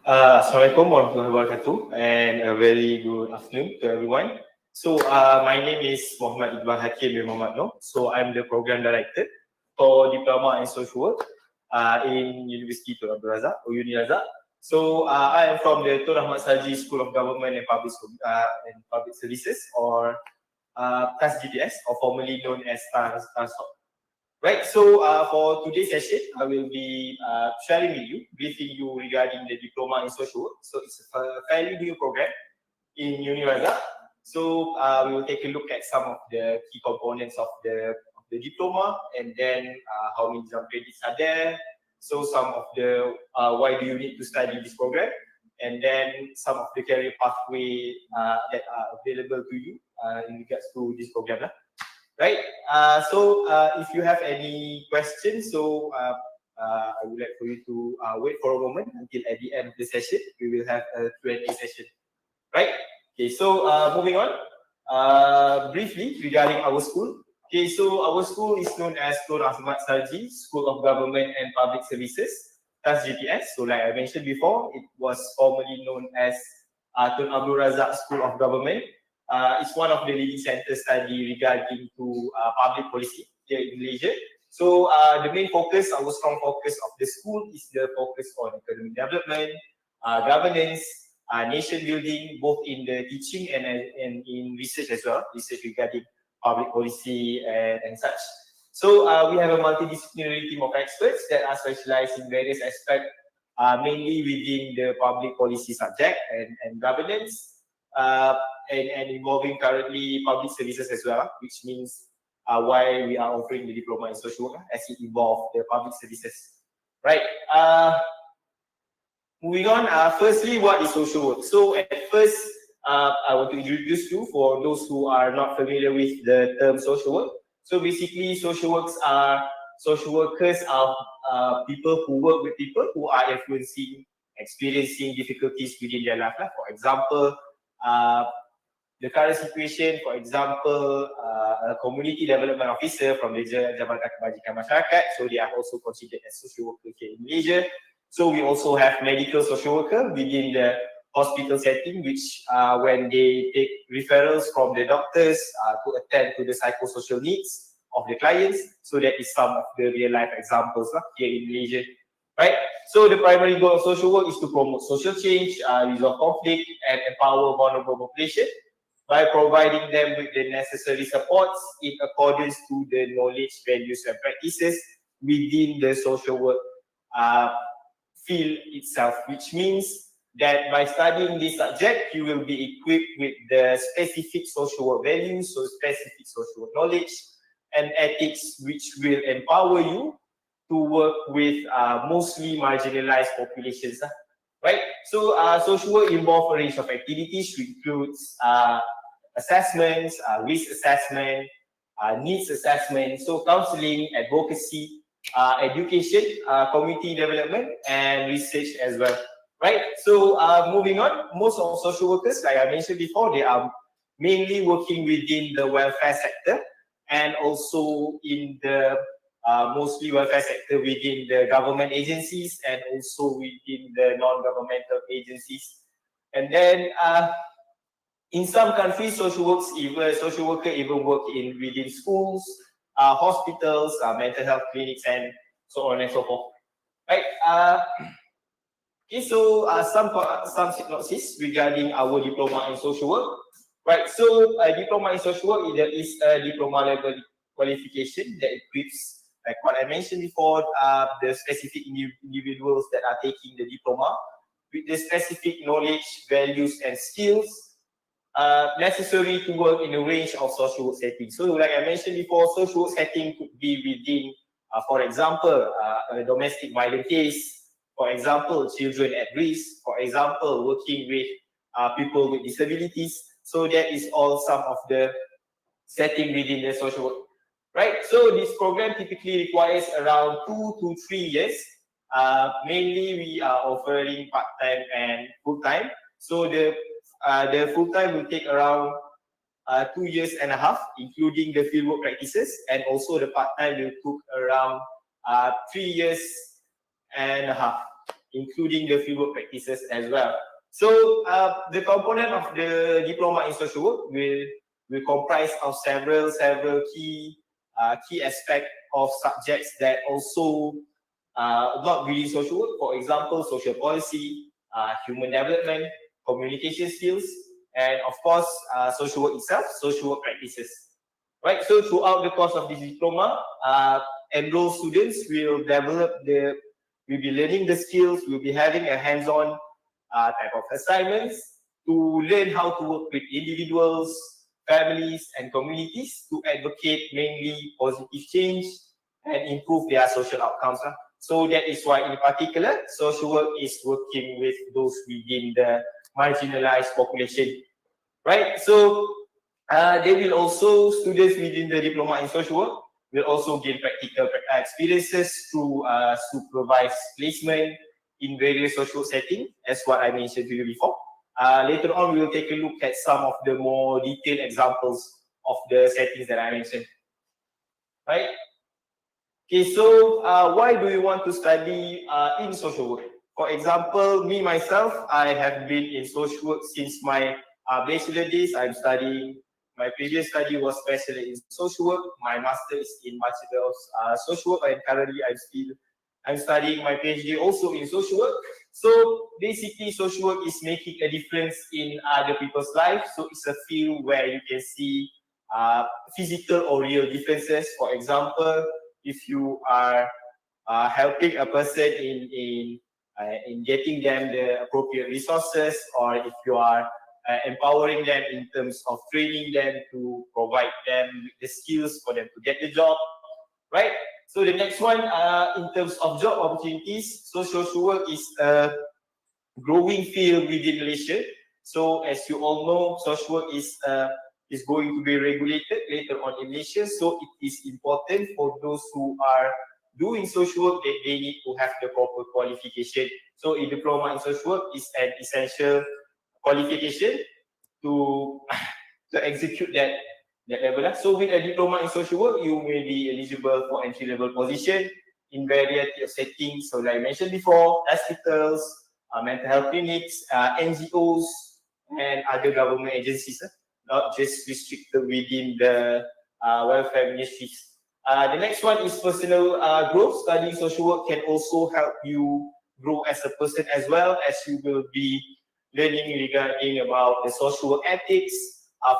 Assalamualaikum warahmatullahi wabarakatuh, and a very good afternoon to everyone. So my name is Muhammad Iqbal Hakim bin Muhammad Noor. So I'm the program director for Diploma in Social Work in University Tun Razak or UNIRAZAK. So I am from the Tun Rahmat Sarji School of Government and Public Services, or TAS GPS, or formerly known as TAS. Right, so for today's session, I will be sharing with you, briefing you regarding the Diploma in Social Work. So it's a fairly new program in UNIRAZAK. So we will take a look at some of the key components of the diploma, and then how many exam credits are there. So some of the why do you need to study this program, and then some of the career pathway that are available to you in regards to this program. Right. So if you have any questions, so I would like for you to wait for a moment until at the end of the session. We will have a Q&A session. Right. Okay. So moving on. Briefly regarding our school. Okay. So our school is known as Tun Rahmat Sarji School of Government and Public Services, TAS GPS. So like I mentioned before, it was formerly known as Tun Razak School of Government. It's one of the leading centers study regarding to public policy here in Malaysia. So the main focus, our strong focus of the school is the focus on academic development, governance, nation building, both in the teaching and in research as well, research regarding public policy and such. So we have a multidisciplinary team of experts that are specialized in various aspects, mainly within the public policy subject and governance. And involving currently public services as well, which means why we are offering the diploma in social work as it involves the public services. Right. Moving on. Firstly, what is social work? So at first, I want to introduce you for those who are not familiar with the term social work. So basically, social workers are people who work with people who are experiencing difficulties within their life. For example, the current situation, for example, a community development officer from the Jabatan Kebajikan Masyarakat, so they are also considered as social workers here in Malaysia. So we also have medical social worker within the hospital setting, which when they take referrals from the doctors to attend to the psychosocial needs of the clients. So that is some of the real life examples here in Malaysia. Right. So the primary goal of social work is to promote social change, resolve conflict, and empower vulnerable population by providing them with the necessary supports in accordance to the knowledge, values, and practices within the social work field itself, which means that by studying this subject, you will be equipped with the specific social work values, so specific social work knowledge and ethics, which will empower you to work with mostly marginalized populations. Right? So social work involves a range of activities, which includes assessments, risk assessment, needs assessment, so counseling, advocacy, education, community development, and research as well. Right? So moving on, most of social workers, like I mentioned before, they are mainly working within the welfare sector and also in the mostly welfare sector within the government agencies and also within the non-governmental agencies. And then in some countries, social worker even work within schools, hospitals, mental health clinics, and so on and so forth. Right. Okay. So some synopsis regarding our diploma in social work. Right. So diploma in social work is a diploma level qualification that equips, like what I mentioned before, the specific individuals that are taking the diploma with the specific knowledge, values, and skills necessary to work in a range of social work settings. So like I mentioned before, social work setting could be within, for example, a domestic violence case, for example, children at risk, for example, working with people with disabilities. So that is all some of the setting within the social work. Right, so this program typically requires around 2 to 3 years. Mainly we are offering part-time and full-time. So the full-time will take around 2.5 years, including the fieldwork practices, and also the part-time will take around 3.5 years. including the fieldwork practices as well. So the component of the diploma in social work will comprise of several key aspects of subjects that also not within social work. For example, social policy, human development, communication skills, and of course, social work itself, social work practices. Right. So throughout the course of this diploma, enrolled students will be learning the skills, will be having a hands-on type of assignments to learn how to work with individuals, families, and communities to advocate mainly positive change and improve their social outcomes. So that is why, in particular, social work is working with those within the marginalized population, right? So they will also, students within the diploma in social work will also gain practical experiences through supervised placement in various social settings, as what I mentioned to you before. Later on, we will take a look at some of the more detailed examples of the settings that I mentioned. Right? Okay, so why do you want to study in social work? For example, me myself, I have been in social work since my bachelor days. I'm studying, my previous study was Bachelor in social work. My master is in Bachelor of social work, and currently I'm studying my PhD also in social work. So basically, social work is making a difference in other people's lives. So it's a field where you can see physical or real differences. For example, if you are helping a person in getting them the appropriate resources, or if you are empowering them in terms of training them to provide them the skills for them to get the job, right? So the next one, in terms of job opportunities, so social work is a growing field within Malaysia. So as you all know, social work is going to be regulated later on in Malaysia. So it is important for those who are doing social work that they need to have the proper qualification. So a diploma in social work is an essential qualification to execute that level. So with a diploma in social work, you may be eligible for entry-level position in variety of settings. So like I mentioned before, hospitals, mental health clinics, NGOs, and other government agencies, not just restricted within the welfare ministries. The next one is personal growth. Studying social work can also help you grow as a person, as well as you will be learning regarding about the social work ethics.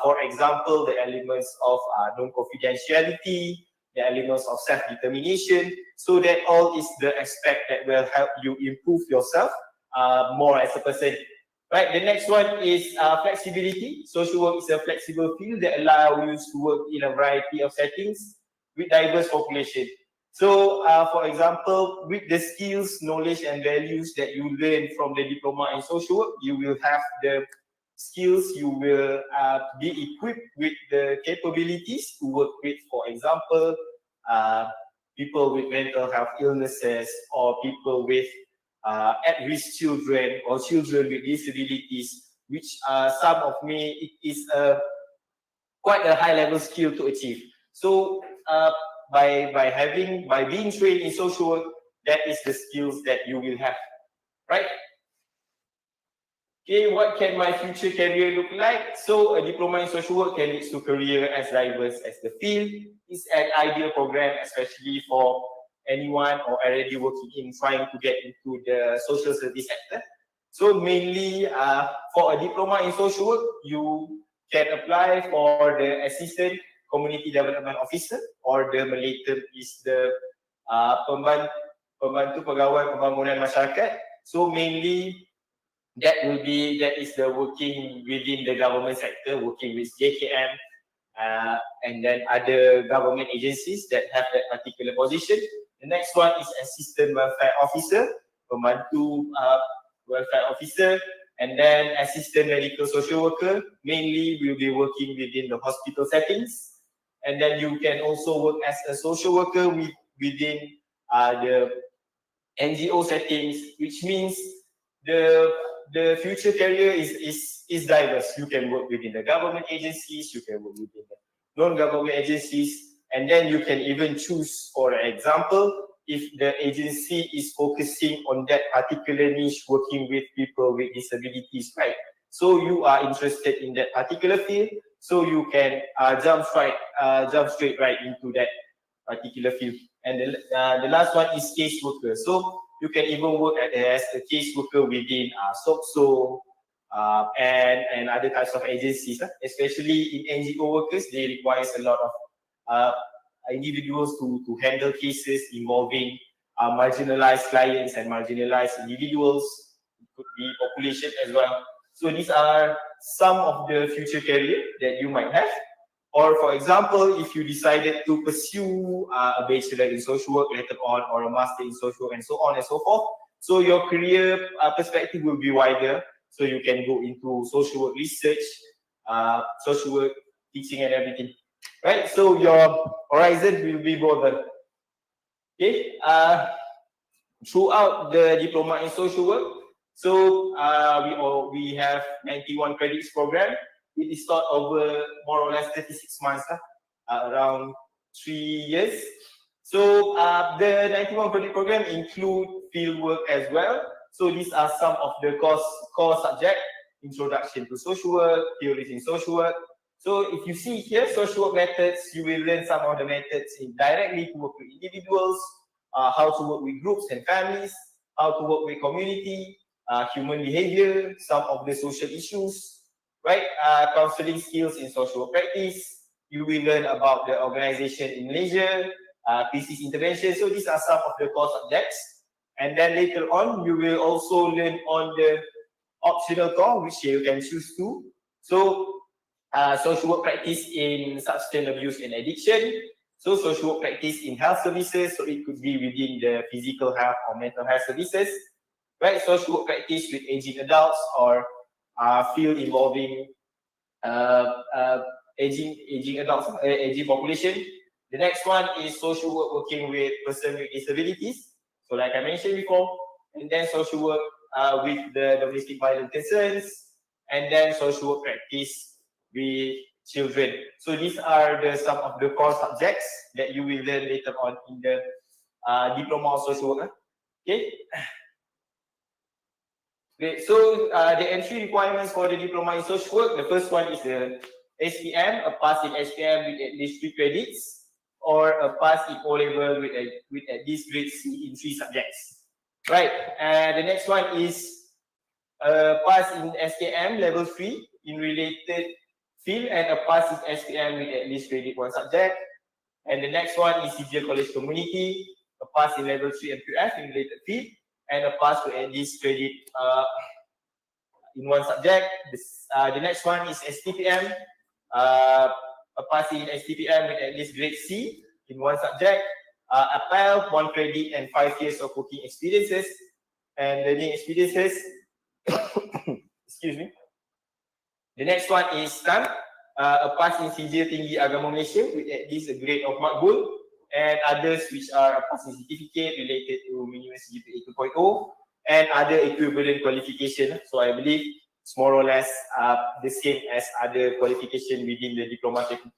For example, the elements of non-confidentiality, the elements of self-determination. So that all is the aspect that will help you improve yourself more as a person. Right. The next one is flexibility. Social work is a flexible field that allows you to work in a variety of settings with diverse population. So, for example, with the skills, knowledge, and values that you learn from the diploma in social work, you will have the skills, you will be equipped with the capabilities to work with, for example, people with mental health illnesses, or people with at-risk children, or children with disabilities, which some of me, it is quite a high-level skill to achieve. So by being trained in social work, that is the skills that you will have, right? Okay, what can my future career look like? So a diploma in social work can lead to a career as diverse as the field. It's an ideal program, especially for anyone or already working in trying to get into the social service sector. So mainly for a diploma in social work, you can apply for the assistant community development officer, or the Malay term is the pembantu pegawai pembangunan masyarakat. So mainly that is the working within the government sector, working with JKM and then other government agencies that have that particular position. The next one is assistant welfare officer, pembantu welfare officer, and then assistant medical social worker. Mainly will be working within the hospital settings. And then you can also work as a social worker within the NGO settings, which means the future career is diverse. You can work within the government agencies, you can work within the non-government agencies, and then you can even choose, for example, if the agency is focusing on that particular niche, working with people with disabilities, right? So you are interested in that particular field, so you can jump straight right into that particular field. And the last one is caseworker. So you can even work as a caseworker within SOCSO and other types of agencies, especially in NGO workers. They require a lot of individuals to handle cases involving marginalized clients and marginalized individuals. It could be population as well. So these are some of the future career that you might have. Or for example, if you decided to pursue a bachelor in social work later on, or a master in social work, and so on and so forth, so your career perspective will be wider. So you can go into social work research, social work teaching and everything, right? So your horizon will be broader. Okay. Throughout the diploma in social work, so we have 91 credits program. It is taught over more or less 36 months, around 3 years. So the 91 credit program include field work as well. So these are some of the core subject: introduction to social work, theories in social work. So if you see here, social work methods, you will learn some of the methods directly to work with individuals, how to work with groups and families, how to work with community, human behavior, some of the social issues, right? Counseling skills in social work practice. You will learn about the organization in Malaysia, crisis intervention. So these are some of the core subjects. And then later on, you will also learn on the optional core, which you can choose to. So social work practice in substance abuse and addiction. So social work practice in health services. So it could be within the physical health or mental health services, right? Social work practice with aging adults or field involving aging adults, aging population. The next one is social work working with persons with disabilities. So like I mentioned before, and then social work with the domestic violence concerns, and then social work practice with children. So these are some of the core subjects that you will learn later on in the diploma of social work. Okay. Great. So the entry requirements for the diploma in social work, the first one is the SPM, a pass in SPM with at least 3 credits, or a pass in O-level with at least grade C in 3 subjects. Right. And the next one is a pass in SKM level 3 in related field, and a pass in SPM with at least grade 1 subject. And the next one is CGL College Community, a pass in level 3 MQF in related field, and a pass with at least credit in 1 subject. The next one is STPM, a pass in STPM with at least grade C in 1 subject, appel 1 credit and 5 years of working experiences and learning experiences. Excuse me. The next one is STAM, a pass in Sijil Tinggi Agama Malaysia with at least a grade of Makbul, and others which are a passing certificate related to minimum GPA 2.0 and other equivalent qualification. So I believe it's more or less the same as other qualification within the diploma technique,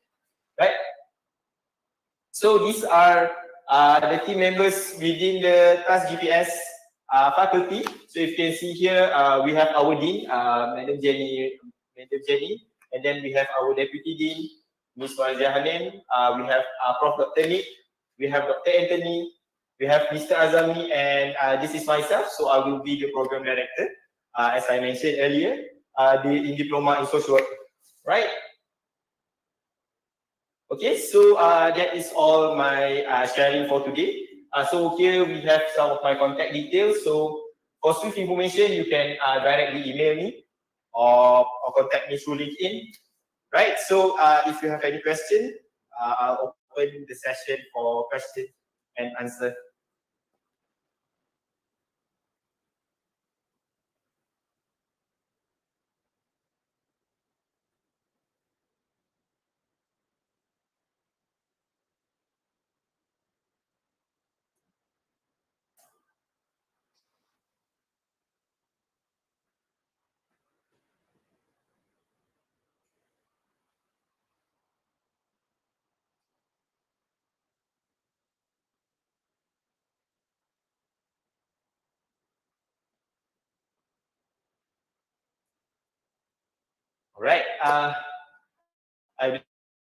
right? So these are the team members within the TAS GPS faculty. So if you can see here, we have our dean, Madam Jenny, and then we have our deputy dean, Ms. Marzia Hanin. We have Prof. Dr. Nick, we have Dr. Anthony, we have Mr. Azami, and this is myself. So I will be the program director, as I mentioned earlier, in diploma in social work, right? Okay, so that is all my sharing for today. So here we have some of my contact details. So for swift information, you can directly email me or contact me through LinkedIn. Right, so if you have any question, I'll open the session for question and answer. Alright, I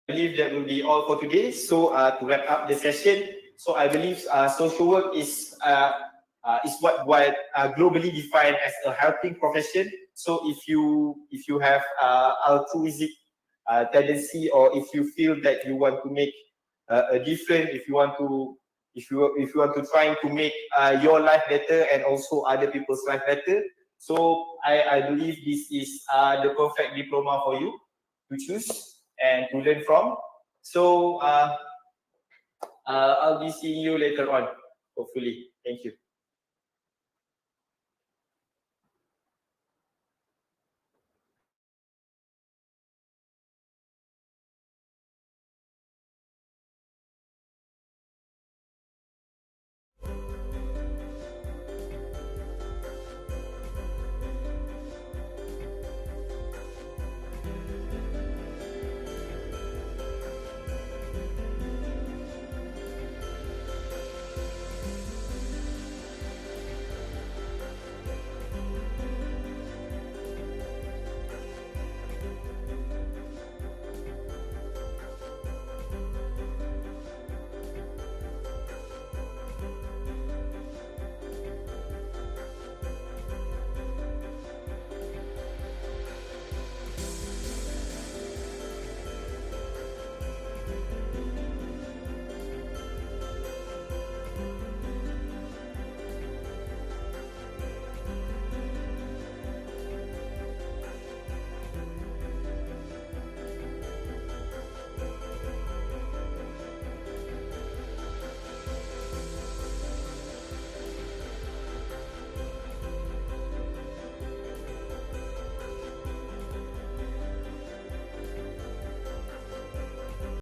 believe that will be all for today. So to wrap up the session, so I believe social work is what globally defined as a helping profession. So if you have altruistic tendency, or if you feel that you want to make a difference, if you want to try to make your life better and also other people's life better, so I believe this is the perfect diploma for you to choose and to learn from. So I'll be seeing you later on, hopefully. Thank you.